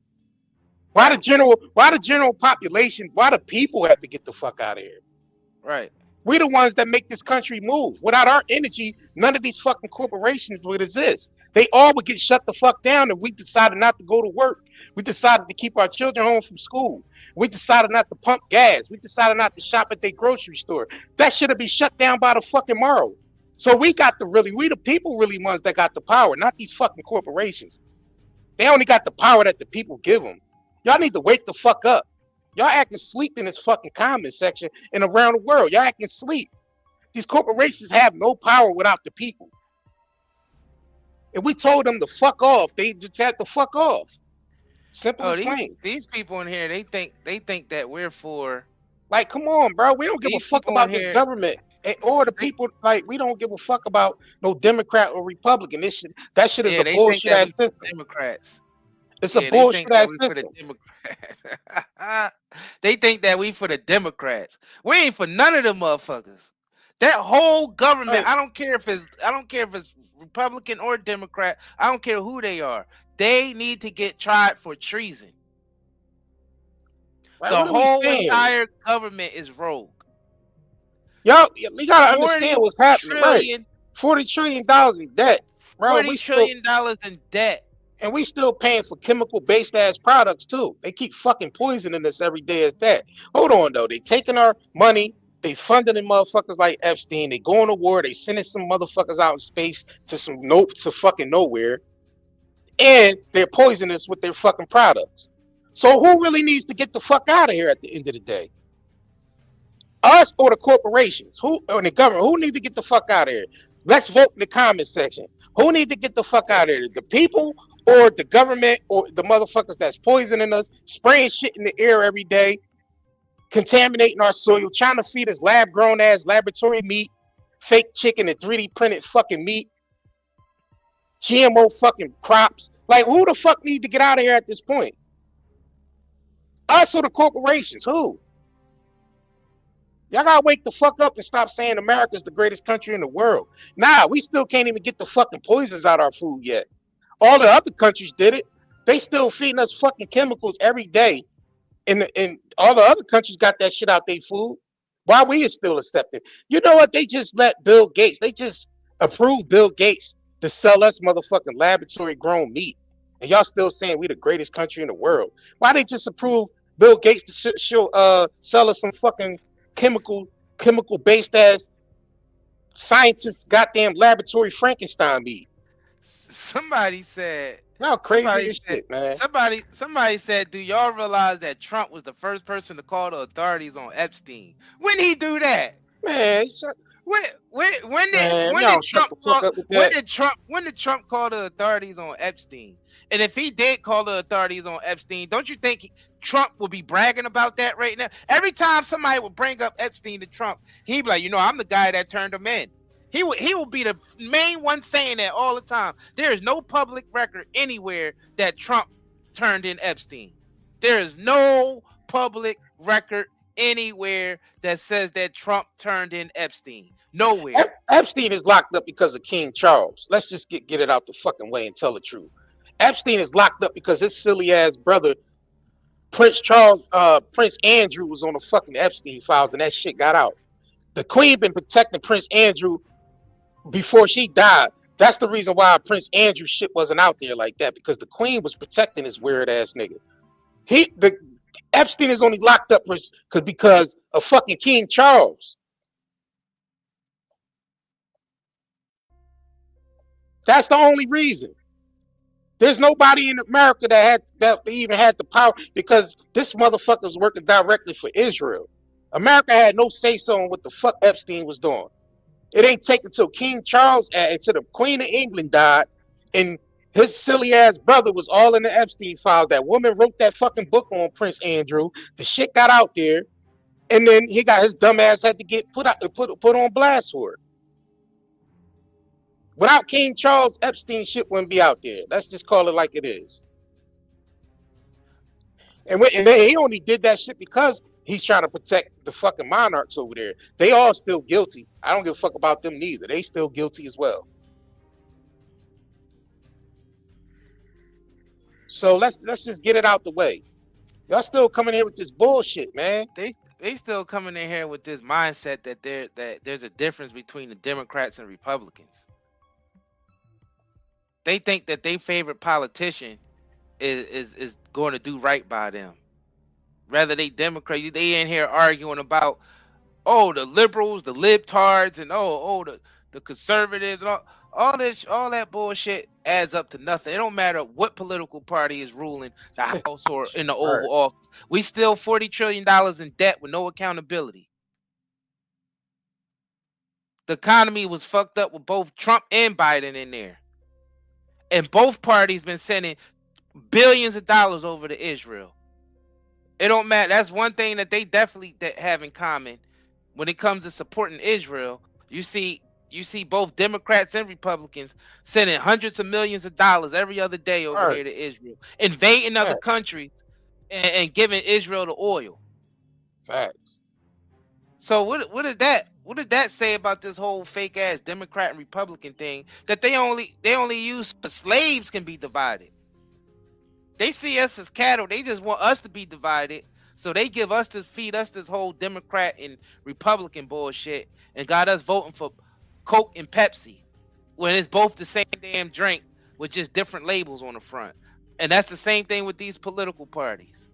Why the general population, why the people have to get the fuck out of here? Right. We the ones that make this country move. Without our energy, none of these fucking corporations would exist. They all would get shut the fuck down if we decided not to go to work. We decided to keep our children home from school. We decided not to pump gas. We decided not to shop at their grocery store. That should have been shut down by the fucking morrow. So we the people really ones that got the power, not these fucking corporations. They only got the power that the people give them. Y'all need to wake the fuck up. Y'all acting sleep in this fucking comment section and around the world. Y'all acting sleep. These corporations have no power without the people. If we told them to fuck off, they just had to fuck off. Simple as plain. These people in here, they think that we're for. Like, come on, bro. We don't give a fuck about this government or the people. Like, we don't give a fuck about no Democrat or Republican. That shit is a bullshit ass system. Democrats. It's a bullshit ass system. They think that we for the Democrats. We ain't for none of them motherfuckers. That whole government, right. I don't care if it's Republican or Democrat. I don't care who they are. They need to get tried for treason. Right, the whole entire government is rogue. Yo, we gotta understand what's happening. Right. $40 trillion in debt. Bro, $40 trillion in debt. And we still paying for chemical-based ass products too. They keep fucking poisoning us every day as that. Hold on though. They taking our money. They funding them motherfuckers like Epstein. They going to war. They sending some motherfuckers out in space to fucking nowhere. And they're poisoning us with their fucking products. So who really needs to get the fuck out of here at the end of the day? Us or the corporations? Who or the government? Who need to get the fuck out of here? Let's vote in the comment section. Who need to get the fuck out of here? The people or the government or the motherfuckers that's poisoning us, spraying shit in the air every day, contaminating our soil, trying to feed us lab-grown ass laboratory meat, fake chicken and 3D printed fucking meat, GMO fucking crops. Like, who the fuck need to get out of here at this point? Us or the corporations? Who? Y'all gotta wake the fuck up and stop saying America's the greatest country in the world. Nah, we still can't even get the fucking poisons out of our food yet. All the other countries did it. They still feeding us fucking chemicals every day. And all the other countries got that shit out their food. Why we is still accepted? You know what? They just let Bill Gates, they just approved Bill Gates to sell us motherfucking laboratory grown meat. And y'all still saying we the greatest country in the world. Why they just approve Bill Gates to sell us some fucking chemical based ass scientists goddamn laboratory Frankenstein meat? Somebody said, "Y'all crazy shit, man." Somebody said, "Do y'all realize that Trump was the first person to call the authorities on Epstein? When he do that, man? When did Trump call the authorities on Epstein? And if he did call the authorities on Epstein, don't you think Trump would be bragging about that right now? Every time somebody would bring up Epstein to Trump, he'd be like, I'm the guy that turned him in. He will be the main one saying that all the time. There is no public record anywhere that Trump turned in Epstein. There is no public record anywhere that says that Trump turned in Epstein. Nowhere. Epstein is locked up because of King Charles. Let's just get it out the fucking way and tell the truth. Epstein is locked up because his silly ass brother, Prince Andrew, was on the fucking Epstein files and that shit got out. The Queen been protecting Prince Andrew before she died. That's the reason why Prince Andrew shit wasn't out there like that, because the Queen was protecting this weird ass nigga. Epstein is only locked up because of fucking King Charles. That's the only reason. There's nobody in America that even had the power, because this motherfucker was working directly for Israel. America had no say so on what the fuck Epstein was doing. It ain't taken till King Charles until the Queen of England died, and his silly ass brother was all in the Epstein files. That woman wrote that fucking book on Prince Andrew. The shit got out there, and then he got his dumb ass had to get put on blast for it. Without King Charles, Epstein shit wouldn't be out there. Let's just call it like it is. And he only did that shit because He's trying to protect the fucking monarchs over there. They all still guilty. I don't give a fuck about them neither. They still guilty as well. So let's just get it out the way. Y'all still coming here with this bullshit, man. They still coming in here with this mindset that there's a difference between the Democrats and Republicans. They think that their favorite politician is going to do right by them. Rather they Democrat, they in here arguing about the liberals, the libtards, and the conservatives, and all that bullshit adds up to nothing. It don't matter what political party is ruling the House or in the Oval Office. We still $40 trillion in debt with no accountability. The economy was fucked up with both Trump and Biden in there. And both parties been sending billions of dollars over to Israel. It don't matter. That's one thing that they definitely have in common when it comes to supporting Israel. You see both Democrats and Republicans sending hundreds of millions of dollars every other day over here to Israel, invading other countries and giving Israel the oil. Facts. So what did that say about this whole fake ass Democrat and Republican thing? That they only use for slaves can be divided. They see us as cattle. They just want us to be divided. So they feed us this whole Democrat and Republican bullshit and got us voting for Coke and Pepsi when it's both the same damn drink with just different labels on the front. And that's the same thing with these political parties.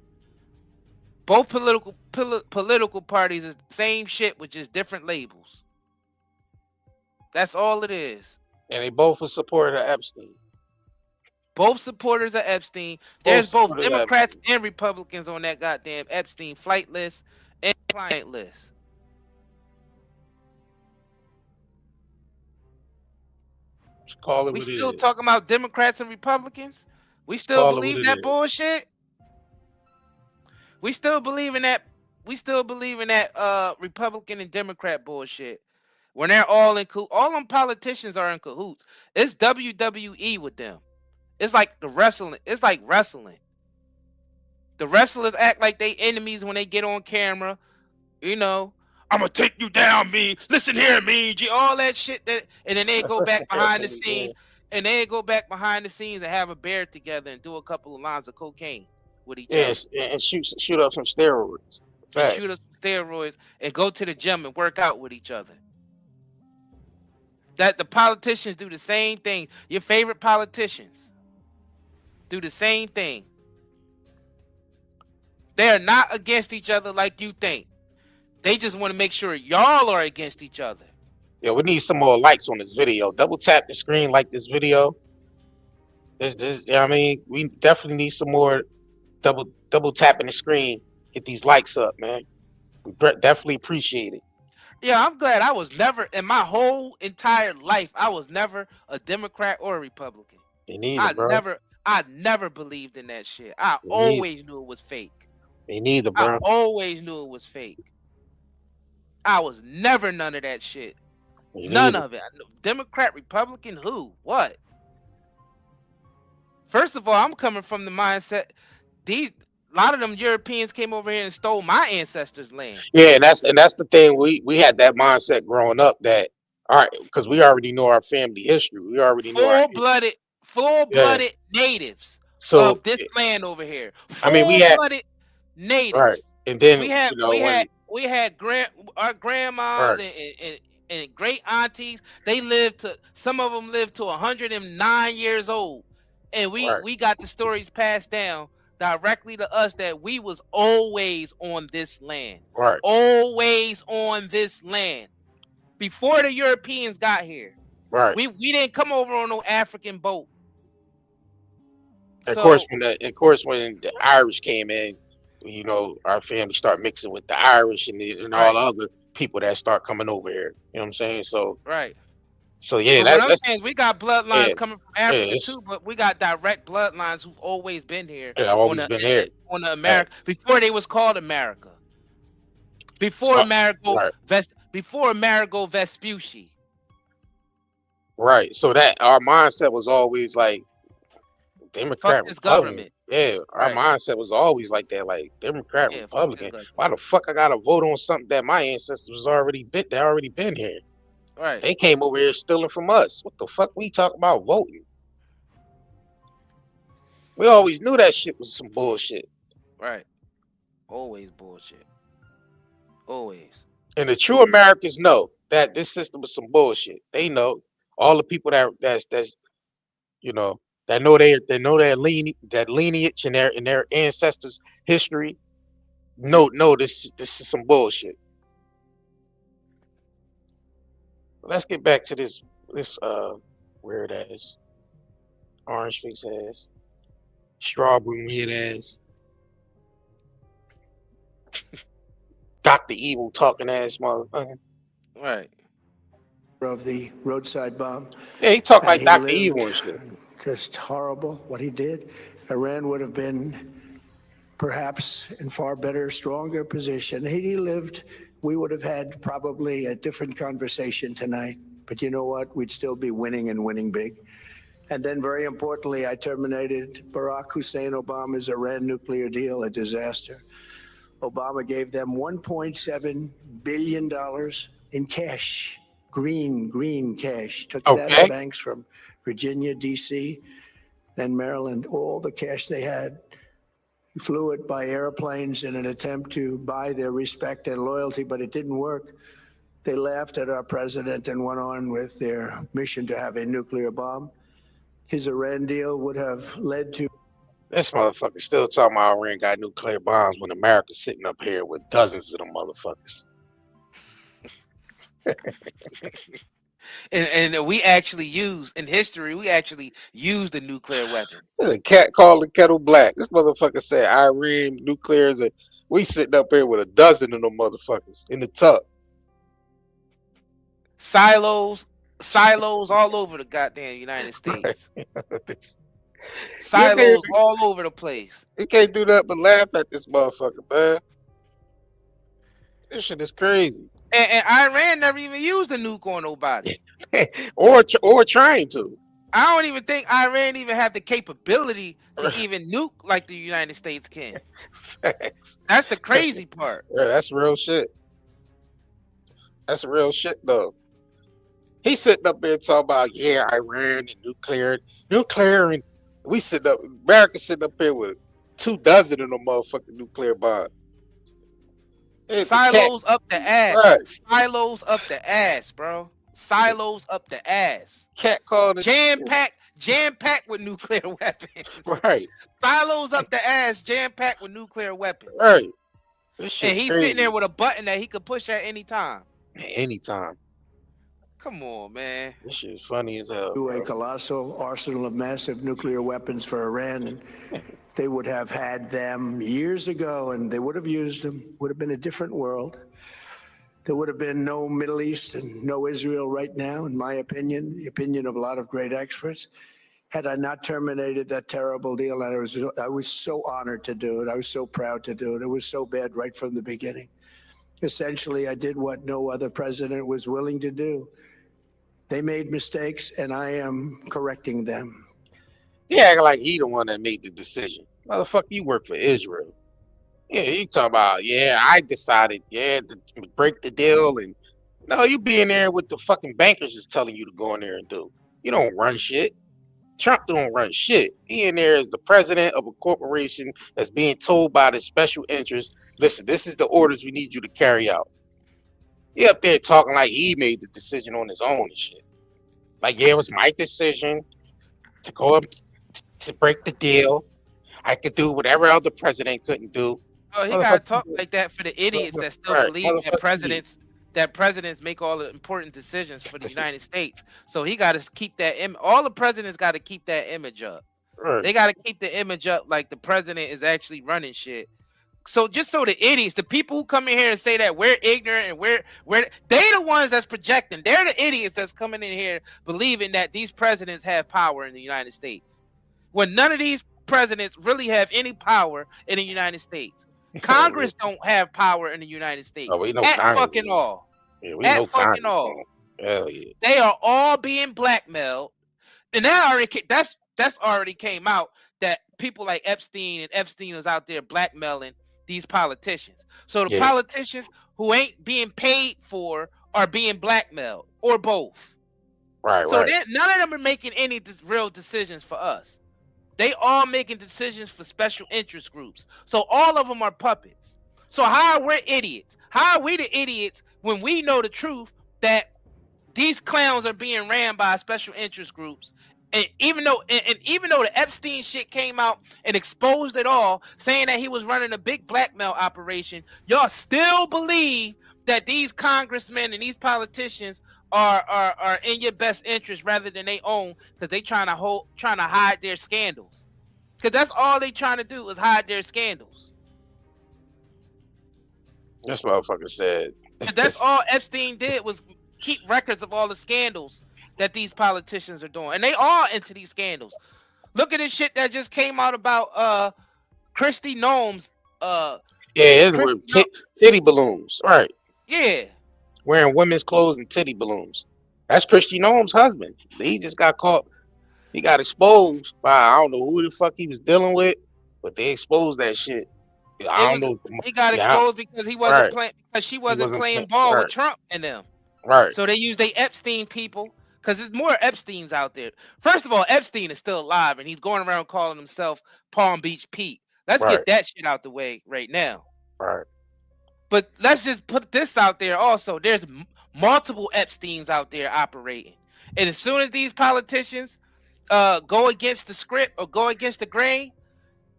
Both political parties is the same shit with just different labels. That's all it is. And they both were supporters of Epstein. Both supporters of Epstein. There's both Democrats and Republicans on that goddamn Epstein flight list and client list. We still talking about Democrats and Republicans? We still believe that bullshit? We still believe in that Republican and Democrat bullshit. When they're all them politicians are in cahoots. It's WWE with them. It's like wrestling. The wrestlers act like they enemies when they get on camera. You know, I'm gonna take you down, me. Listen here, me. All that shit and then they go back behind the scenes. And they go back behind the scenes and have a beer together and do a couple of lines of cocaine with each other. And shoot up some steroids. And shoot up some steroids and go to the gym and work out with each other. That the politicians do the same thing. Your favorite politicians do the same thing. They are not against each other like you think. They just want to make sure y'all are against each other. Yeah, we need some more likes on this video. Double tap the screen, like this video. I mean, we definitely need some more double tapping the screen. Get these likes up, man. We definitely appreciate it. Yeah, I'm glad I was never, in my whole entire life, I was never a Democrat or a Republican. Me neither, bro. I never believed in that shit. I always knew it was fake. Me neither, bro. I always knew it was fake. I was never none of that shit. None of it. Democrat, Republican, who? What? First of all, I'm coming from the mindset a lot of them Europeans came over here and stole my ancestors' land. Yeah, and that's the thing. We had that mindset growing up that because we already know our family history. We already know full-blooded natives of this land over here. Full-blooded natives. Right. And then we had our grandmas and great aunties. Some of them lived to 109 years old. And we got the stories passed down directly to us that we was always on this land. Right. Always on this land. Before the Europeans got here. Right. We didn't come over on no African boat. Of course, when the Irish came in, you know, our family started mixing with the Irish and all the other people that start coming over here. You know what I'm saying? So So yeah, what I'm saying, we got bloodlines coming from Africa too, but we got direct bloodlines who've always been here. Yeah, always been here on the America before they was called America. Before Amerigo Vespucci. Right. So that our mindset was always like Democrat, fuck this government. Yeah, our mindset was always like that, like Democrat, Yeah, fuck this Republican. guy. Why the fuck I gotta vote on something that my ancestors was already been here? Right. They came over here stealing from us. What the fuck we talk about voting? We always knew that shit was some bullshit. Right. Always bullshit. Always. And the true Americans know that this system is some bullshit. They know. All the people that's you know that know their lineage and their ancestors' history. No, this is some bullshit. Let's get back to this weird ass, orange face ass, strawberry head ass, Dr. Evil talking ass motherfucker. Right. Of the roadside bomb. Yeah, he talk And like he Dr. lived Evil and shit. just horrible what he did. Iran would have been perhaps in far better, stronger position. Had he lived, we would have had probably a different conversation tonight. But you know what? We'd still be winning and winning big. And then very importantly, I terminated Barack Hussein Obama's Iran nuclear deal, a disaster. Obama gave them $1.7 billion in cash, green cash. Took it out of banks from Virginia, D.C., and Maryland, all the cash they had. Flew it by airplanes in an attempt to buy their respect and loyalty, but it didn't work. They laughed at our president and went on with their mission to have a nuclear bomb. His Iran deal would have led to... This motherfucker still talking about Iran got nuclear bombs when America's sitting up here with dozens of them motherfuckers. And we actually use in history, we actually used the nuclear weapon. The cat called the kettle black. This motherfucker said Iran nuclears, and we sitting up here with a dozen of them motherfuckers in the tub. Silos all over the goddamn United States. Silos all over the place. You can't do that but laugh at this motherfucker, man. This shit is crazy. And Iran never even used a nuke on nobody. or trying to. I don't even think Iran even have the capability to even nuke like the United States can. Facts. That's the crazy part. Yeah, that's real shit. That's real shit, though. He's sitting up there talking about, yeah, Iran and nuclear, and we sitting up, America sitting up here with 24 of them motherfucking nuclear bombs. Silos up the ass. Right. Silos up the ass, bro. Silos up the ass. Cat called it jam-packed with nuclear weapons. Right. Silos up the ass, jam-packed with nuclear weapons. Right. And he's sitting there with a button that he could push at any time. Anytime. Come on, man. This shit is funny as hell. To a colossal arsenal of massive nuclear weapons for Iran. They would have had them years ago, and they would have used them. Would have been a different world. There would have been no Middle East and no Israel right now, in my opinion, the opinion of a lot of great experts. Had I not terminated that terrible deal, I was so honored to do it. I was so proud to do it. It was so bad right from the beginning. Essentially, I did what no other president was willing to do. They made mistakes, and I am correcting them. He acting like he the one that made the decision. Motherfucker, you work for Israel. Yeah, you talking about, yeah, I decided, to break the deal, and no, you be in there with the fucking bankers is telling you to go in there and do. You don't run shit. Trump don't run shit. He in there as the president of a corporation that's being told by the special interest, listen, this is the orders we need you to carry out. He up there talking like he made the decision on his own and shit. Like, yeah, it was my decision to go up to break the deal. I could do whatever other president couldn't do. Oh, he gotta talk like that for the idiots that still believe that presidents make all the important decisions for the United States. So he got to keep that all the presidents got to keep that image up. Right. They got to keep the image up like the president is actually running shit. So just so the idiots, the people who come in here and say that we're ignorant and we're they the ones that's projecting. They're the idiots that's coming in here believing that these presidents have power in the United States. When none of these presidents really have any power in the United States. Congress don't have power in the United States. Oh, we know at Congress. Fucking all. Yeah, we at know fucking Congress. all. Hell yeah. They are all being blackmailed. And that already that's already came out that people like Epstein, and Epstein was out there blackmailing these politicians. So the Yeah. politicians who ain't being paid for are being blackmailed, or both. Right, So right. none of them are making any real decisions for us. They all making decisions for special interest groups. So all of them are puppets. So how are we idiots? How are we the idiots when we know the truth that these clowns are being ran by special interest groups? And even though the Epstein shit came out and exposed it all, saying that he was running a big blackmail operation, y'all still believe that these congressmen and these politicians are in your best interest rather than they own, because they trying to hide their scandals. Because that's all they trying to do is hide their scandals. This motherfucker said. That's all Epstein did was keep records of all the scandals that these politicians are doing, and they all into these scandals. Look at this shit that just came out about Kristi Noem's. Yeah, it's with titty balloons, right? Yeah, wearing women's clothes and titty balloons. That's Kristi Noem's husband. He just got caught. He got exposed by, I don't know who the fuck he was dealing with, but they exposed that shit. I don't know. He got exposed because he wasn't playing, because she wasn't playing ball with Trump and them. Right. So they use they Epstein people, because there's more Epsteins out there. First of all, Epstein is still alive and he's going around calling himself Palm Beach Pete. Let's get that shit out the way right now. Right. But let's just put this out there also. There's multiple Epsteins out there operating. And as soon as these politicians go against the script or go against the grain,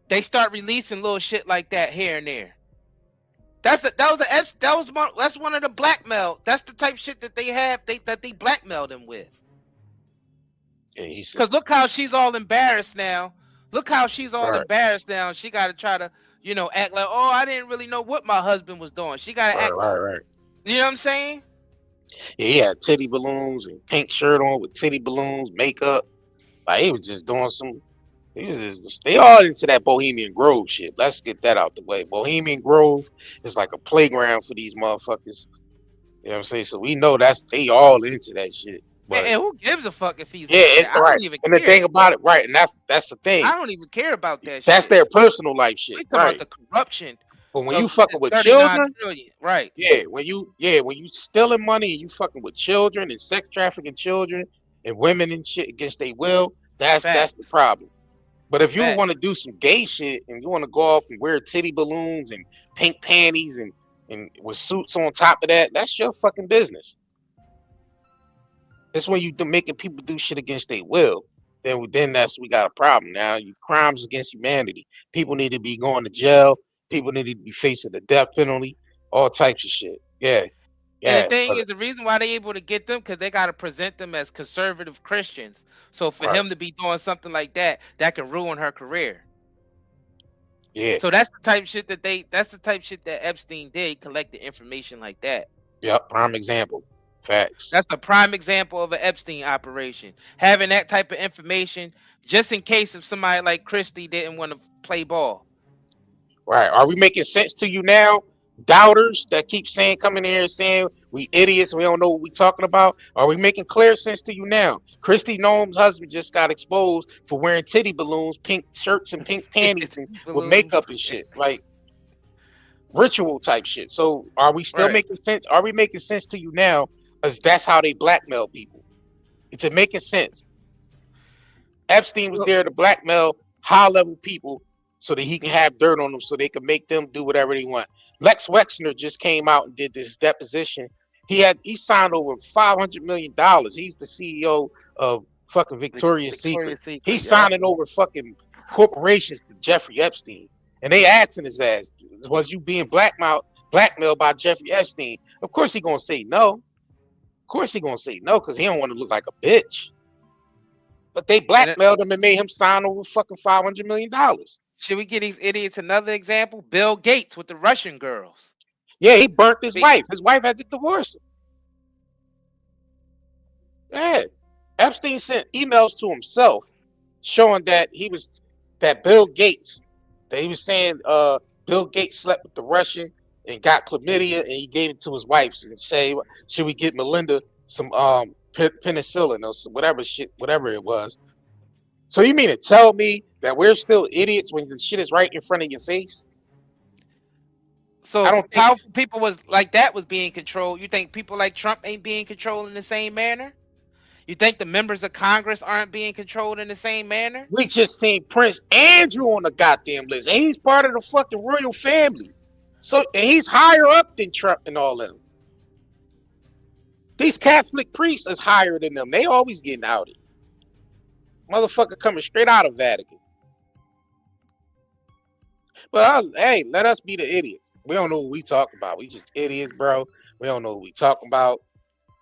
they start releasing little shit like that here and there. That's one of the blackmail. That's the type of shit that they have that they blackmailed them with. Because look how she's all embarrassed now. Look how she's all embarrassed now. She got to try to, act like, oh, I didn't really know what my husband was doing. She got to act. Right. You know what I'm saying? Yeah, he had titty balloons and pink shirt on with titty balloons, makeup. Like, he was just doing some. They all into that Bohemian Grove shit. Let's get that out the way. Bohemian Grove is like a playground for these motherfuckers. You know what I'm saying? So we know they all into that shit. But, and who gives a fuck if he's I don't even care. The thing about it, right? And that's the thing. I don't even care about that shit. That's their personal life shit. We talk about the corruption. But when you fucking with children, right? Yeah, when you stealing money and you fucking with children and sex trafficking children and women and shit against their will, that's the problem. But if you want to do some gay shit and you want to go off and wear titty balloons and pink panties and with suits on top of that, that's your fucking business. That's when you making people do shit against their will. Then we got a problem. Now crimes against humanity. People need to be going to jail. People need to be facing the death penalty. All types of shit. Yeah. And the thing is, the reason why they able to get them, because they got to present them as conservative Christians. So for him to be doing something like that can ruin her career. Yeah. So that's the type of shit that Epstein did, collected information like that. Yep, prime example. Facts. That's the prime example of an Epstein operation. Having that type of information just in case if somebody like Kristi didn't want to play ball. Right. Are we making sense to you now? Doubters that keep coming here and saying we idiots, we don't know what we talking about. Are we making clear sense to you now? Kristi Noem's husband just got exposed for wearing titty balloons, pink shirts, and pink panties and with makeup and shit, like ritual type shit. So are we still making sense? Are we making sense to you now? Because that's how they blackmail people. It's making sense. Epstein was there to blackmail high level people so that he can have dirt on them, so they can make them do whatever they want. Lex Wexner just came out and did this deposition. He signed over $500 million. He's the CEO of fucking Victoria's Secret. He's signing over fucking corporations to Jeffrey Epstein. And they asking his ass, was you being blackmailed by Jeffrey Epstein? Of course he gonna say no. Of course he gonna say no, because he don't want to look like a bitch. But they blackmailed him and made him sign over fucking $500 million. Should we give these idiots another example? Bill Gates with the Russian girls. Yeah, he burnt his wife. His wife had to divorce him. Yeah. Epstein sent emails to himself showing that Bill Gates, that he was saying Bill Gates slept with the Russian and got chlamydia and he gave it to his wife and say, should we get Melinda some penicillin or some whatever it was. So you mean to tell me that we're still idiots when the shit is right in front of your face? I So don't think powerful people was like that was being controlled. You think people like Trump ain't being controlled in the same manner? You think the members of Congress aren't being controlled in the same manner? we just seen Prince Andrew on the goddamn list, and he's part of the fucking royal family. So and he's higher up than Trump and all of them. These Catholic priests is higher than them. They always getting outed. Motherfucker coming straight out of Vatican. But hey, let us be the idiots. We don't know what we talking about. We just idiots, bro. We don't know what we talking about.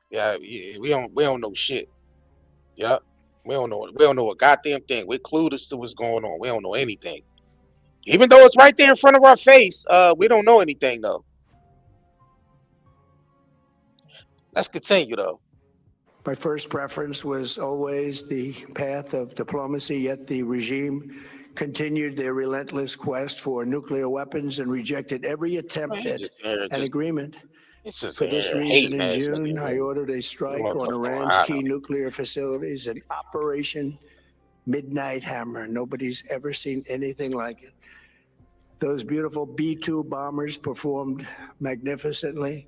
Yeah, we don't know shit. Yep. We don't know a goddamn thing. We're clueless to what's going on. We don't know anything. Even though it's right there in front of our face, we don't know anything though. Let's continue though. My first preference was always the path of diplomacy, yet the regime continued their relentless quest for nuclear weapons and rejected every attempt at an agreement. For this reason, in June, I ordered a strike on Iran's key nuclear facilities, an Operation Midnight Hammer. Nobody's ever seen anything like it. Those beautiful B-2 bombers performed magnificently.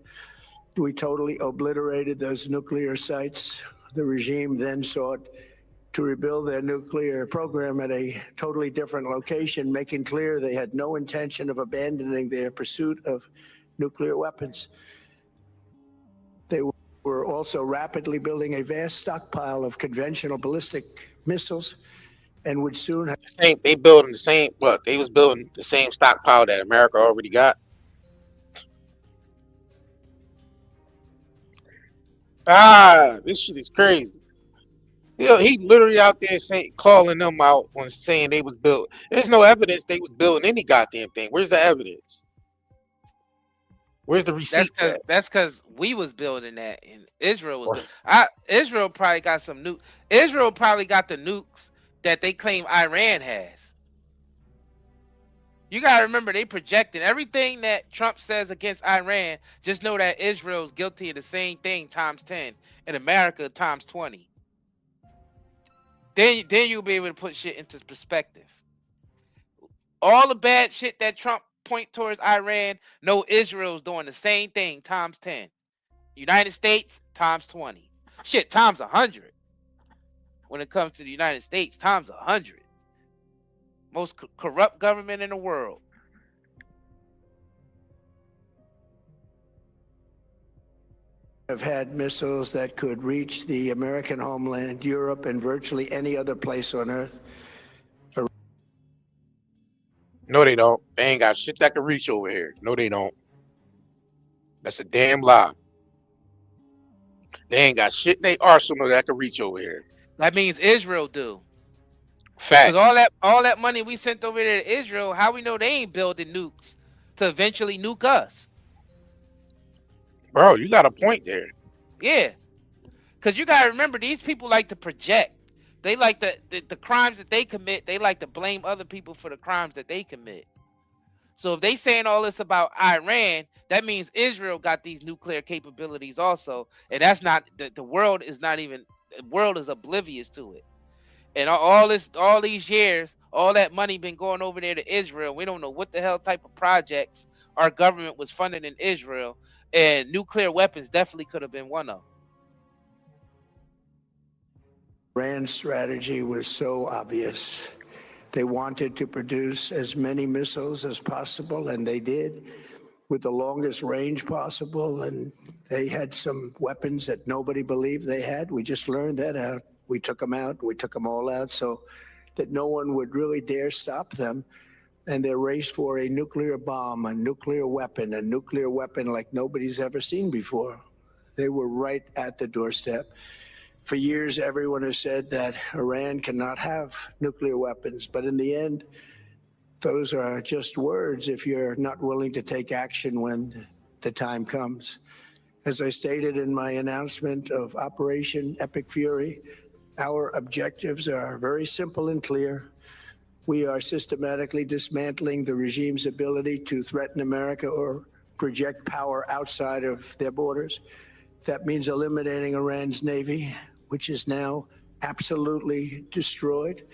We totally obliterated those nuclear sites. The regime then sought to rebuild their nuclear program at a totally different location, making clear they had no intention of abandoning their pursuit of nuclear weapons. They were also rapidly building a vast stockpile of conventional ballistic missiles and would soon have... They building the same, what? They was building the same stockpile that America already got. This shit is crazy. He literally out there calling them out on saying they was built. There's no evidence they was building any goddamn thing. Where's the evidence? Where's the receipts? That's because we was building that, and Israel was. Israel probably got some nukes. Israel probably got the nukes that they claim Iran has. You gotta remember, they projected everything that Trump says against Iran. Just know that Israel's guilty of the same thing times 10, and America times 20. Then you'll be able to put shit into perspective. All the bad shit that Trump point towards Iran, no, Israel's doing the same thing times 10. United States times 20. Shit, times 100. When it comes to the United States, times 100. Most corrupt government in the world. Have had missiles that could reach the American homeland, Europe, and virtually any other place on Earth. No, they don't. They ain't got shit that can reach over here. No, they don't. That's a damn lie. They ain't got shit in their arsenal that can reach over here. That means Israel do. Fact. Because all that money we sent over there to Israel, how we know they ain't building nukes to eventually nuke us? Bro, you got a point there. Yeah. Because you got to remember, these people like to project. They like the crimes that they commit, they like to blame other people for the crimes that they commit. So if they saying all this about Iran, that means Israel got these nuclear capabilities also. And that's not, the world is not even, the world is oblivious to it. And all these years, all that money been going over there to Israel. We don't know what the hell type of projects our government was funding in Israel. And nuclear weapons definitely could have been one of them. Iran's strategy was so obvious. They wanted to produce as many missiles as possible, and they did, with the longest range possible. And they had some weapons that nobody believed they had. We just learned that out. We took them out. We took them all out so that no one would really dare stop them. And their race for a nuclear bomb, a nuclear weapon like nobody's ever seen before. They were right at the doorstep. For years, everyone has said that Iran cannot have nuclear weapons. But in the end, those are just words if you're not willing to take action when the time comes. As I stated in my announcement of Operation Epic Fury, our objectives are very simple and clear. We are systematically dismantling the regime's ability to threaten America or project power outside of their borders. That means eliminating Iran's Navy, which is now absolutely destroyed.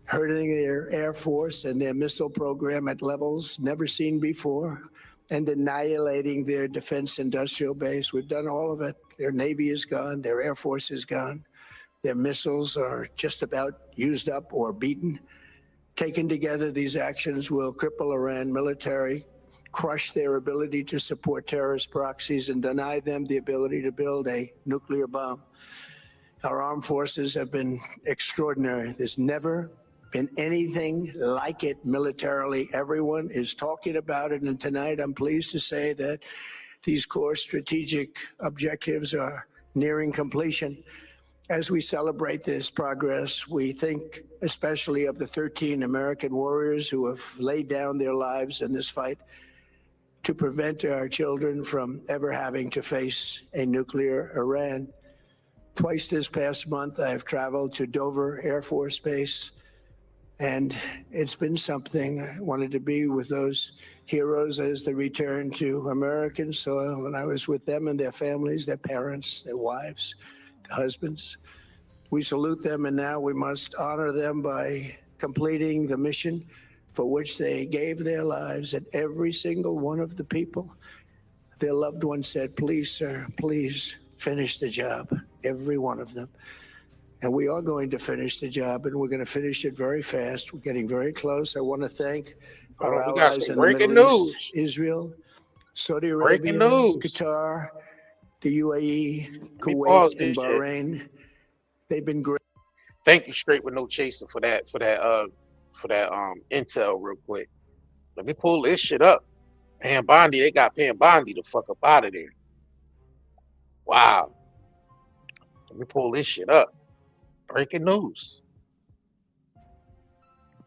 hurting their Air Force and their missile program at levels never seen before, and annihilating their defense industrial base. We've done all of it. Their Navy is gone. Their Air Force is gone. Their missiles are just about used up or beaten. Taken together, these actions will cripple Iran military, crush their ability to support terrorist proxies, and deny them the ability to build a nuclear bomb. Our armed forces have been extraordinary. There's never been anything like it militarily. Everyone is talking about it, and tonight I'm pleased to say that these core strategic objectives are nearing completion. As we celebrate this progress, we think especially of the 13 American warriors who have laid down their lives in this fight to prevent our children from ever having to face a nuclear Iran. Twice this past month, I have traveled to Dover Air Force Base, and it's been something. I wanted to be with those heroes as they return to American soil, and I was with them and their families, their parents, their wives, husbands. We salute them, and now we must honor them by completing the mission for which they gave their lives. And every single one of the people, their loved ones said, please, sir, please finish the job. Every one of them. And we are going to finish the job, and we're going to finish it very fast. We're getting very close. I want to thank our allies in the Middle East, Israel, Saudi Arabia, Qatar, the UAE, Kuwait, and Bahrain. They've been great. Thank you, Straight with No Chaser, for that intel real quick. Let me pull this shit up. Pam Bondi, they got Pam Bondi the fuck up out of there. Wow. Let me pull this shit up. Breaking news.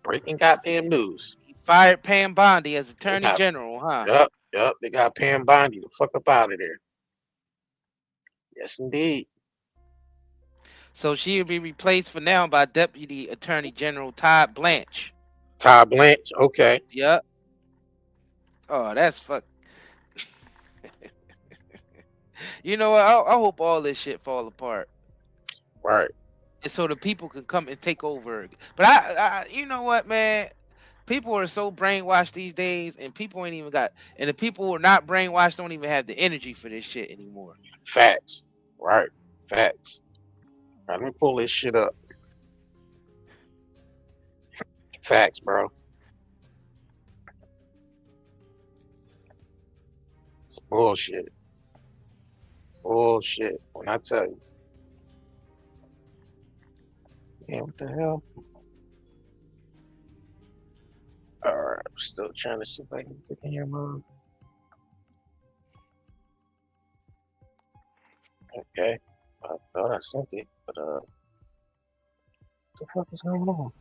Breaking goddamn news. He fired Pam Bondi as Attorney General, huh? Yep. They got Pam Bondi the fuck up out of there. Yes, indeed. So she'll be replaced for now by Deputy Attorney General Todd Blanche. Todd Blanche, okay. Yep. Oh, that's fuck. You know what? I hope all this shit fall apart. Right. And so the people can come and take over. But I you know what, man? People are so brainwashed these days, and people ain't even got. And the people who are not brainwashed don't even have the energy for this shit anymore. Facts. Right. Facts. Right, let me pull this shit up. Facts, bro. It's bullshit. Bullshit. When I tell you. Damn, what the hell? Alright, I'm still trying to see if I can get the camera. Okay. I thought I sent it, but what the fuck is going on?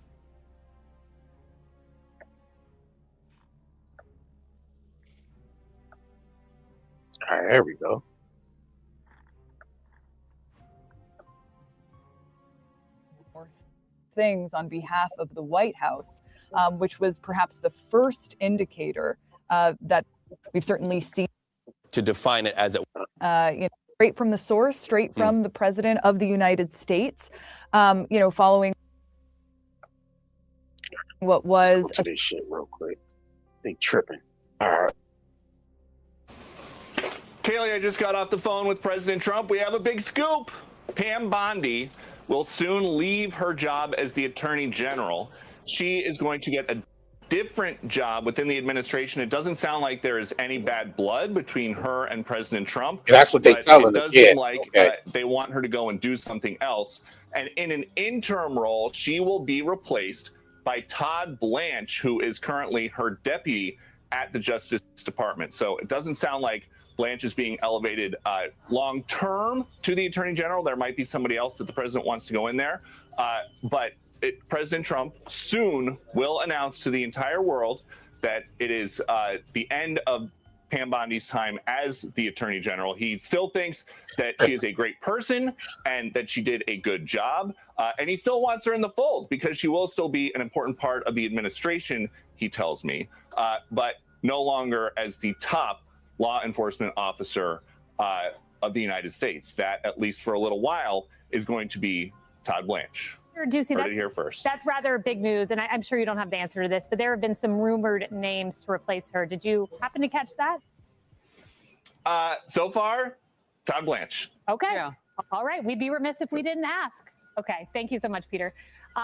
Alright, there we go. Things on behalf of the White House, which was perhaps the first indicator that we've certainly seen. To define it as it, straight from the source, straight from the President of the United States, following what was. Let's go to this shit real quick. They tripping. All right. Kaylee, I just got off the phone with President Trump. We have a big scoop. Pam Bondi will soon leave her job as the Attorney General. She is going to get a different job within the administration. It doesn't sound like there is any bad blood between her and President Trump. Yeah, that's what they tell us. It does seem like they want her to go and do something else. And in an interim role, she will be replaced by Todd Blanche, who is currently her deputy at the Justice Department. So it doesn't sound like Blanche is being elevated long term to the Attorney General. There might be somebody else that the president wants to go in there. But President Trump soon will announce to the entire world that it is the end of Pam Bondi's time as the Attorney General. He still thinks that she is a great person and that she did a good job. And he still wants her in the fold because she will still be an important part of the administration, he tells me, but no longer as the top law enforcement officer of the United States. That, at least for a little while, is going to be Todd Blanche. Ducey, Heard it here first. that's rather big news, and I'm sure you don't have the answer to this, but there have been some rumored names to replace her. Did you happen to catch that? So far, Todd Blanche. Okay. Yeah. All right. We'd be remiss if we didn't ask. Okay. Thank you so much, Peter.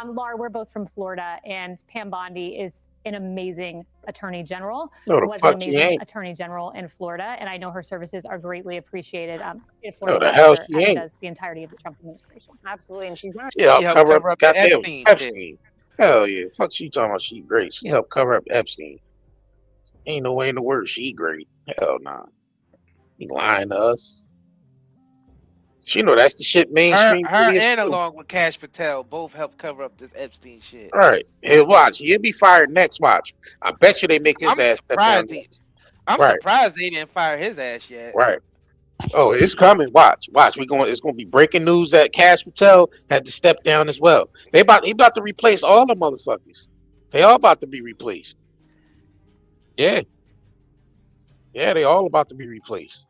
Laura, we're both from Florida, and Pam Bondi is an amazing attorney general. No, the Was fuck an she amazing ain't. attorney general in Florida, and I know her services are greatly appreciated. In No, Florida, the hell she as ain't. does the entirety of the Trump administration. Absolutely, and she's not. She helped helped cover cover up up the goddamn Epstein Epstein. Hell yeah. Fuck she talking about she great. She helped cover up Epstein. Ain't no way in the world she great. Hell nah. He lying to us. She know that's the shit mainstream Her media and too. along with Cash Patel both helped cover up this Epstein shit. All right. Hey, watch. He'll be fired next. Watch. I bet you they make his ass step down next. I'm Right. surprised they didn't fire his ass yet. Right. Oh, it's coming. Watch. It's gonna be breaking news that Cash Patel had to step down as well. He about to replace all the motherfuckers. They all about to be replaced. Yeah. Yeah, they all about to be replaced.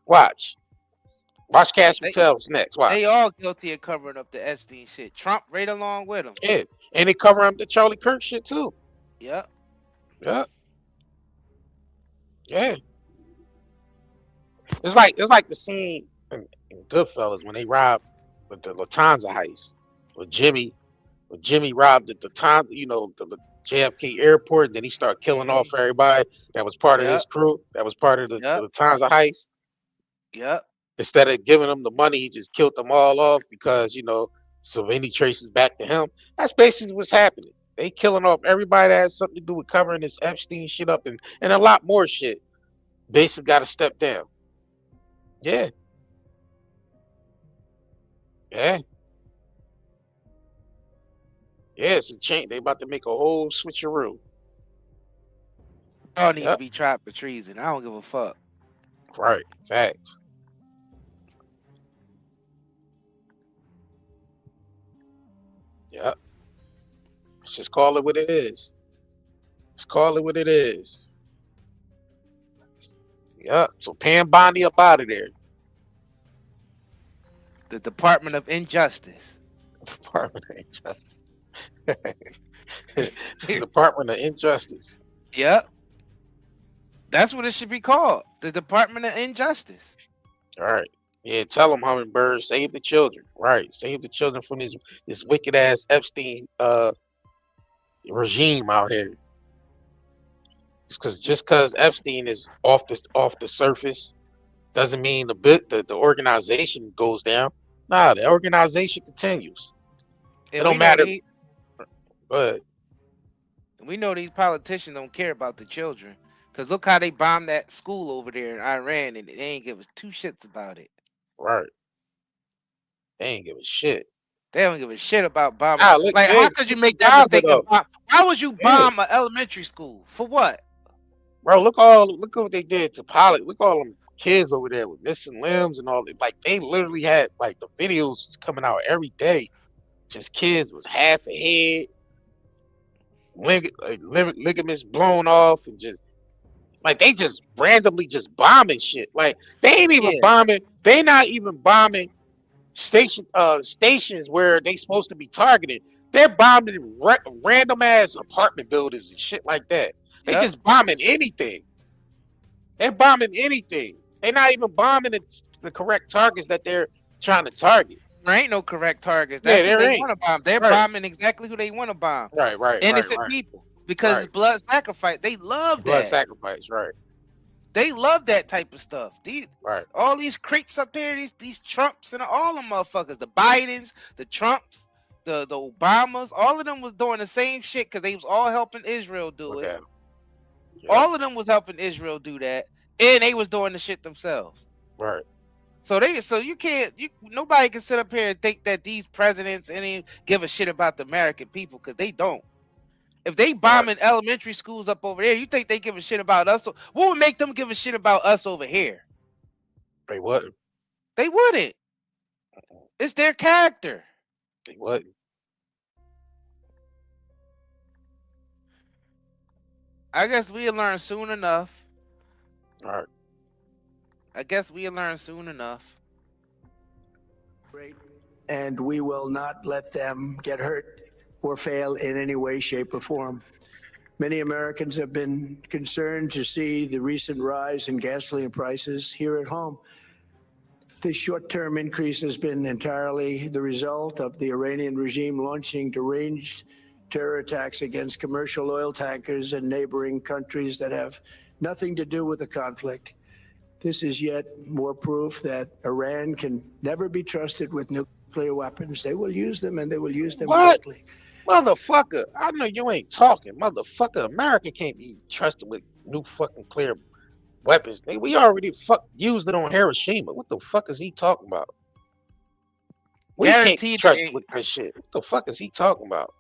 Watch Cash Patel's next. Watch. They all guilty of covering up the Epstein shit. Trump right along with him. Yeah. And they cover up the Charlie Kirk shit too. Yep. Yeah. Yeah. It's like the scene in Goodfellas when they robbed with the Lufthansa heist. When Jimmy robbed the Lufthansa, the JFK airport, and then he started killing off everybody that was part of his crew, that was part of the Lufthansa heist. Yep. Instead of giving them the money, he just killed them all off because, so any traces back to him. That's basically what's happening. They killing off everybody that has something to do with covering this Epstein shit up and a lot more shit. Basically got to step down. Yeah. Yeah. Yeah, it's a change. They about to make a whole switcheroo. All need to be tried for treason. I don't give a fuck. Right. Facts. Yep. Let's just call it what it is. Let's call it what it is. Yep. So Pam Bondi up out of there. The Department of Injustice. Department of Injustice. The Department of Injustice. Yep. That's what it should be called. The Department of Injustice. All right. Yeah, tell them, Hummingbird, save the children. Right. Save the children from this wicked ass Epstein regime out here. Just because Epstein is off the surface doesn't mean the organization goes down. Nah, the organization continues. And it don't matter. But we know these politicians don't care about the children. Because look how they bombed that school over there in Iran and they ain't give us two shits about it. Right. They ain't give a shit. They don't give a shit about bombing. Look, how could you make that mistake? Why would you bomb an elementary school? For what? Bro, look what they did to pilot. Look all them kids over there with missing limbs and all that. Like they literally had the videos coming out every day. Just kids was half a head, ligaments blown off, and just they just randomly just bombing shit. Like they ain't even bombing. They not even bombing stations where they supposed to be targeted. They're bombing random ass apartment buildings and shit like that. They just bombing anything. They're bombing anything. They're not even bombing the correct targets that they're trying to target. There ain't no correct targets. That's who they want to bomb. They're bombing exactly who they want to bomb. Right. Innocent people. Because it's blood sacrifice. They love that. Blood sacrifice, right. They love that type of stuff. All these creeps up here, these Trumps and all them motherfuckers, the Bidens, the Trumps, the Obamas, all of them was doing the same shit because they was all helping Israel do it. Yeah. All of them was helping Israel do that, and they was doing the shit themselves. Right. So nobody can sit up here and think that these presidents any give a shit about the American people because they don't. If they bombing elementary schools up over there, you think they give a shit about us? What would make them give a shit about us over here? They wouldn't. They wouldn't. It's their character. They wouldn't. I guess we'll learn soon enough. All right. I guess we'll learn soon enough. Great and we will not let them get hurt or fail in any way, shape, or form. Many Americans have been concerned to see the recent rise in gasoline prices here at home. This short-term increase has been entirely the result of the Iranian regime launching deranged terror attacks against commercial oil tankers in neighboring countries that have nothing to do with the conflict. This is yet more proof that Iran can never be trusted with nuclear weapons. They will use them, and they will use them What? quickly. Motherfucker, I know you ain't talking. Motherfucker, America can't be trusted with new fucking clear weapons. We already used it on Hiroshima. What the fuck is he talking about? We can't be Guaranteed trusted they- with that shit. What the fuck is he talking about?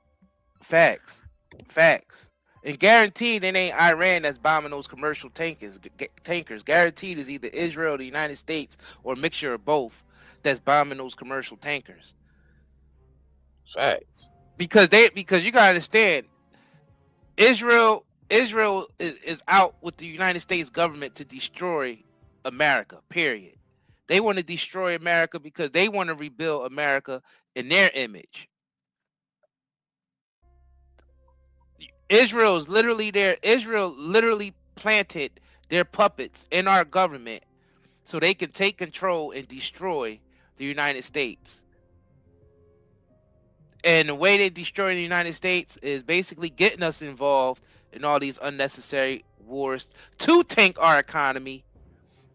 Facts. And guaranteed it ain't Iran that's bombing those commercial tankers. Guaranteed is either Israel, the United States, or a mixture of both that's bombing those commercial tankers. Facts. Because you gotta understand, Israel is out with the United States government to destroy America. Period. They want to destroy America because they want to rebuild America in their image. Israel is literally there. Israel literally planted their puppets in our government so they can take control and destroy the United States. And the way they destroy the United States is basically getting us involved in all these unnecessary wars to tank our economy.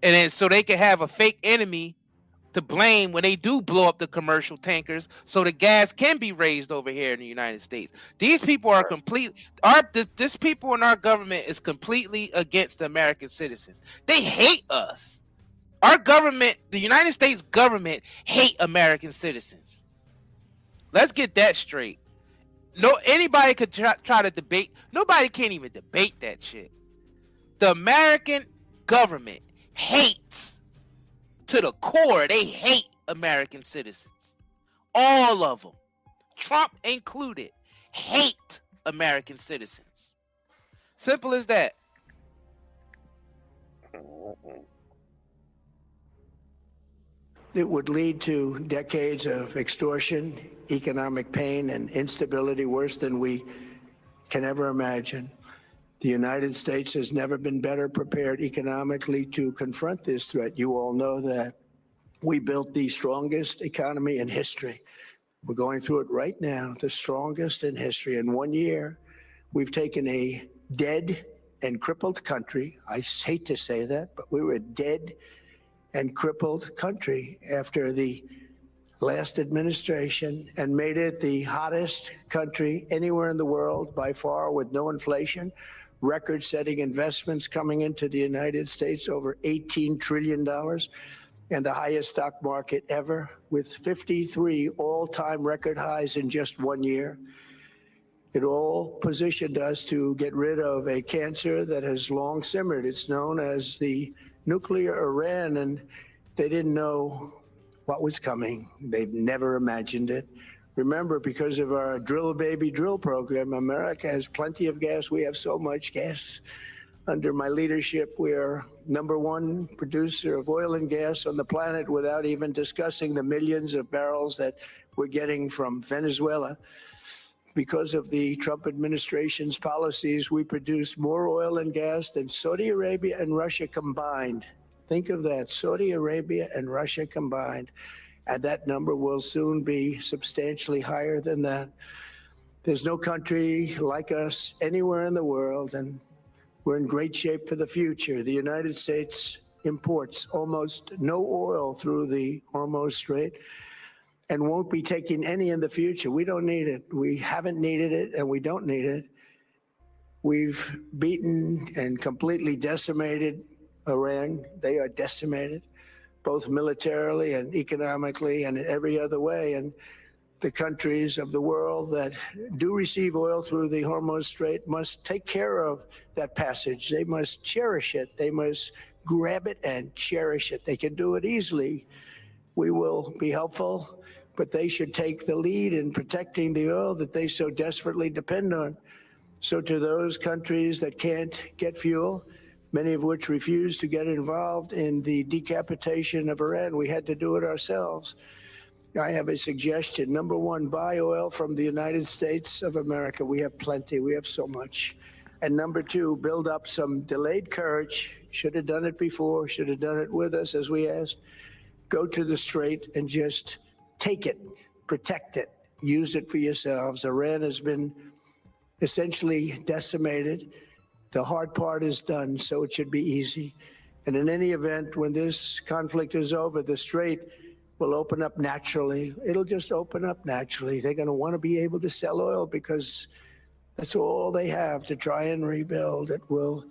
And then so they can have a fake enemy to blame when they do blow up the commercial tankers so the gas can be raised over here in the United States. These people are this people in our government is completely against the American citizens. They hate us. Our government, the United States government, hate American citizens. Let's get that straight. No, anybody could try to debate. Nobody can't even debate that shit. The American government hates to the core. They hate American citizens. All of them, Trump included, hate American citizens. Simple as that. It would lead to decades of extortion, economic pain, and instability worse than we can ever imagine. The United States has never been better prepared economically to confront this threat. You all know that. We built the strongest economy in history. We're going through it right now, the strongest in history. In 1 year, we've taken a dead and crippled country. I hate to say that, but we were a dead and crippled country after the last administration and made it the hottest country anywhere in the world by far, with no inflation, record-setting investments coming into the United States, over $18 trillion, and the highest stock market ever, with 53 all-time record highs in just 1 year. It all positioned us to get rid of a cancer that has long simmered. It's known as the nuclear Iran, and they didn't know what was coming. They've never imagined it. Remember, because of our drill baby drill program, America has plenty of gas. We have so much gas. Under my leadership, we are #1 producer of oil and gas on the planet, without even discussing the millions of barrels that we're getting from Venezuela. Because of the Trump administration's policies, we produce more oil and gas than Saudi Arabia and Russia combined. Think of that, Saudi Arabia and Russia combined. And that number will soon be substantially higher than that. There's no country like us anywhere in the world, and we're in great shape for the future. The United States imports almost no oil through the Hormuz Strait and won't be taking any in the future. We don't need it. We haven't needed it, and we don't need it. We've beaten and completely decimated Iran. They are decimated, both militarily and economically and in every other way. And the countries of the world that do receive oil through the Hormuz Strait must take care of that passage. They must cherish it. They must grab it and cherish it. They can do it easily. We will be helpful, but they should take the lead in protecting the oil that they so desperately depend on. So to those countries that can't get fuel, many of which refuse to get involved in the decapitation of Iran, we had to do it ourselves. I have a suggestion. Number one, buy oil from the United States of America. We have plenty. We have so much. And number two, build up some delayed courage. Should have done it before. Should have done it with us, as we asked. Go to the Strait and just take it, protect it, use it for yourselves. Iran has been essentially decimated. The hard part is done, so it should be easy. And in any event, when this conflict is over, the Strait will open up naturally. It'll just open up naturally. They're going to want to be able to sell oil because that's all they have to try and rebuild. It will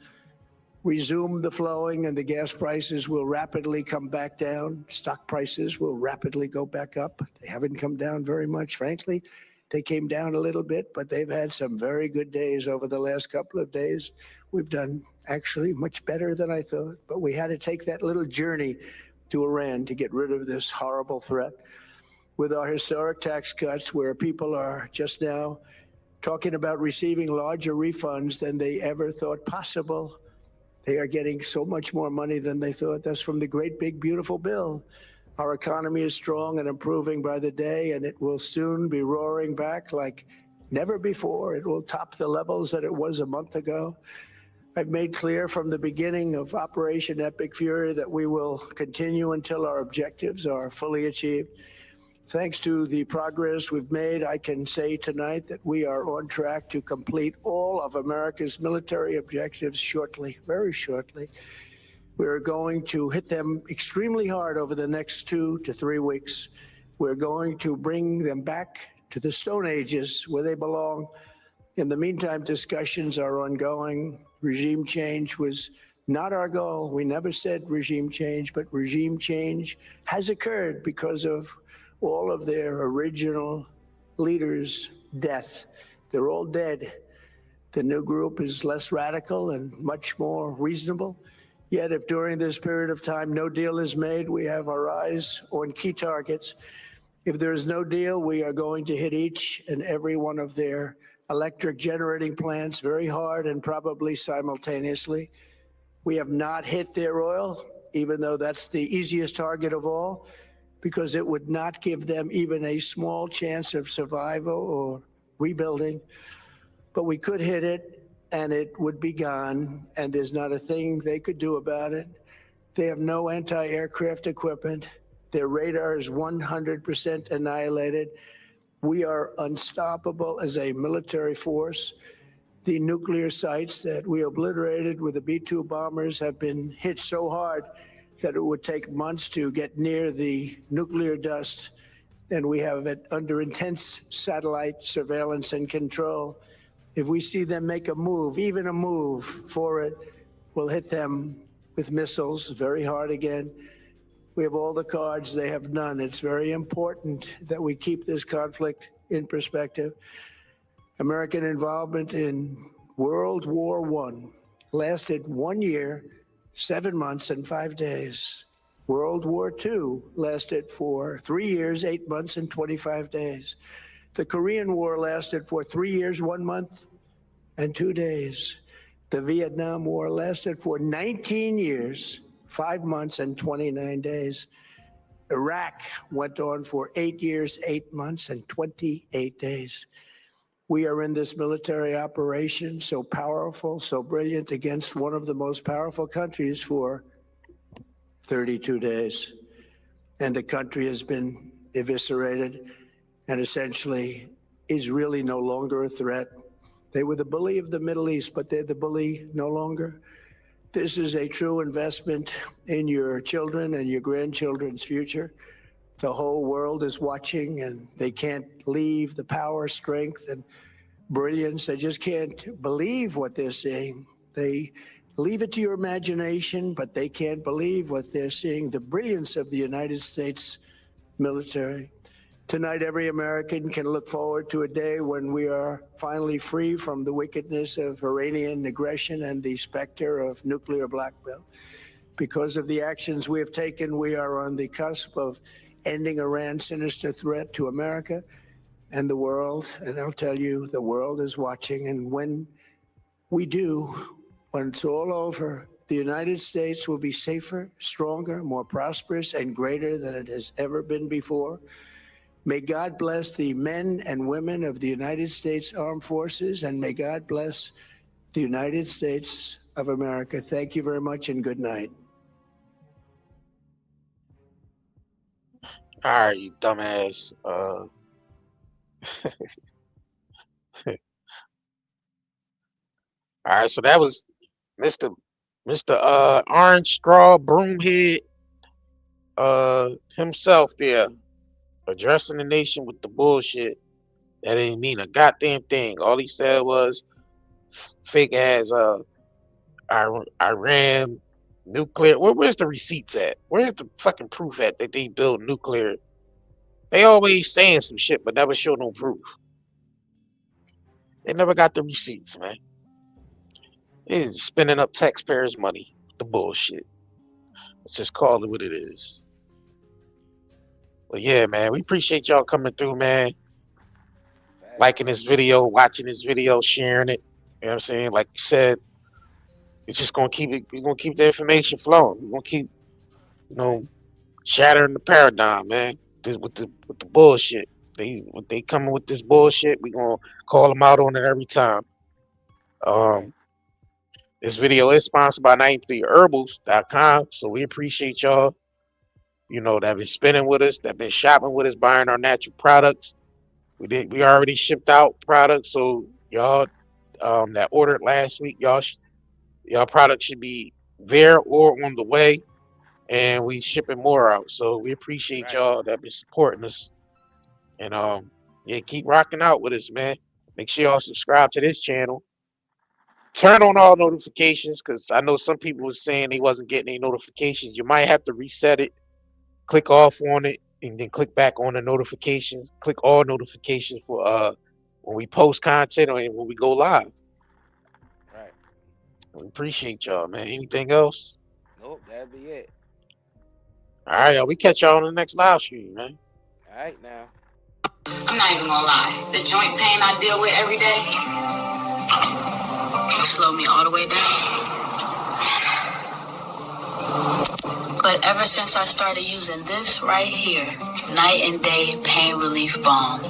resume the flowing, and the gas prices will rapidly come back down. Stock prices will rapidly go back up. They haven't come down very much, frankly. They came down a little bit, but they've had some very good days over the last couple of days. We've done actually much better than I thought, but we had to take that little journey to Iran to get rid of this horrible threat. With our historic tax cuts, where people are just now talking about receiving larger refunds than they ever thought possible. They are getting so much more money than they thought. That's from the great big beautiful bill. Our economy is strong and improving by the day, and it will soon be roaring back like never before. It will top the levels that it was a month ago. I've made clear from the beginning of Operation Epic Fury that we will continue until our objectives are fully achieved. Thanks to the progress we've made, I can say tonight that we are on track to complete all of America's military objectives shortly, very shortly. We're going to hit them extremely hard over the next 2 to 3 weeks. We're going to bring them back to the Stone Ages where they belong. In the meantime, discussions are ongoing. Regime change was not our goal. We never said regime change, but regime change has occurred because of all of their original leaders' death. They're all dead. The new group is less radical and much more reasonable. Yet if during this period of time no deal is made, we have our eyes on key targets. If there is no deal, we are going to hit each and every one of their electric generating plants very hard and probably simultaneously. We have not hit their oil, even though that's the easiest target of all, because it would not give them even a small chance of survival or rebuilding. But we could hit it, and it would be gone, and there's not a thing they could do about it. They have no anti-aircraft equipment. Their radar is 100% annihilated. We are unstoppable as a military force. The nuclear sites that we obliterated with the B-2 bombers have been hit so hard that it would take months to get near the nuclear dust. And we have it under intense satellite surveillance and control. If we see them make a move, even a move for it, we'll hit them with missiles very hard again. We have all the cards, they have none. It's very important that we keep this conflict in perspective. American involvement in World War I lasted 1 year, 7 months, and 5 days. World War II lasted for 3 years, 8 months, and 25 days. The Korean War lasted for 3 years, 1 month, and 2 days. The Vietnam War lasted for 19 years, 5 months, and 29 days. Iraq went on for 8 years, 8 months, and 28 days. We are in this military operation, so powerful, so brilliant, against one of the most powerful countries for 32 days. And the country has been eviscerated and essentially is really no longer a threat. They were the bully of the Middle East, but they're the bully no longer. This is a true investment in your children and your grandchildren's future. The whole world is watching, and they can't leave the power, strength, and brilliance. They just can't believe what they're seeing. They leave it to your imagination, but they can't believe what they're seeing, the brilliance of the United States military. Tonight, every American can look forward to a day when we are finally free from the wickedness of Iranian aggression and the specter of nuclear blackmail. Because of the actions we have taken, we are on the cusp of ending Iran's sinister threat to America and the world. And I'll tell you, the world is watching. And when we do, when it's all over, the United States will be safer, stronger, more prosperous, and greater than it has ever been before. May God bless the men and women of the United States Armed Forces, and may God bless the United States of America. Thank you very much and good night. All right, you dumbass. All right, so that was Mr. Orange Straw Broomhead himself there, addressing the nation with the bullshit. That didn't mean a goddamn thing. All he said was fake ass Iran nuclear. Where's the receipts at? Where's the fucking proof at that they build nuclear? They always saying some shit but never show no proof. They never got the receipts, man. They just spending up taxpayers' money. The bullshit. Let's just call it what it is. But yeah, man, we appreciate y'all coming through, man. Liking this video, watching this video, sharing it. You know what I'm saying? Like you said, it's just gonna keep it. We're gonna keep the information flowing. We're gonna keep, shattering the paradigm, man. With the bullshit. When they coming with this bullshit, we gonna call them out on it every time. This video is sponsored by 93herbals.com, so we appreciate y'all. That been spending with us, that been shopping with us, buying our natural products. We already shipped out products, so y'all that ordered last week, y'all product should be there or on the way, and we shipping more out. So we appreciate y'all that been supporting us, and yeah, keep rocking out with us, man. Make sure y'all subscribe to this channel. Turn on all notifications, because I know some people were saying they wasn't getting any notifications. You might have to reset it, click off on it, and then click back on the notifications. Click all notifications for when we post content or when we go live. Right. We appreciate y'all, man. Anything else? Nope, that'd be it. All right, y'all. We catch y'all on the next live stream, man. All right, now. I'm not even gonna lie. The joint pain I deal with every day will slow me all the way down. But ever since I started using this right here, night and day pain relief balm,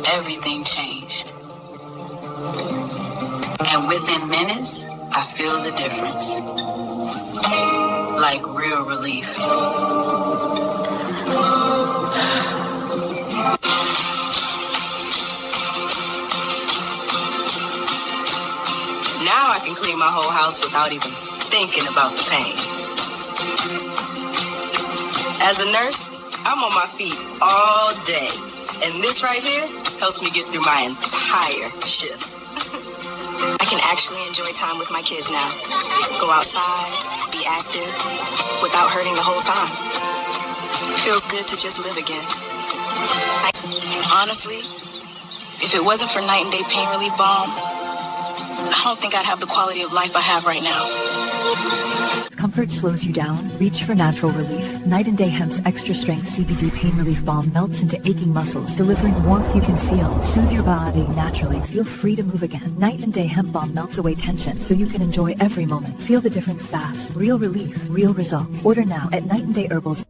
everything changed. And within minutes, I feel the difference. Like real relief. Now I can clean my whole house without even thinking about the pain. As a nurse, I'm on my feet all day. And this right here helps me get through my entire shift. I can actually enjoy time with my kids now. Go outside, be active, without hurting the whole time. Feels good to just live again. Honestly, if it wasn't for Night and Day Pain Relief Balm, I don't think I'd have the quality of life I have right now. Discomfort slows you down? Reach for natural relief. Night and Day Hemp's extra strength CBD pain relief balm melts into aching muscles, delivering warmth you can feel. Soothe your body naturally. Feel free to move again. Night and Day Hemp balm melts away tension so you can enjoy every moment. Feel the difference fast. Real relief, real results. Order now at Night and Day Herbals.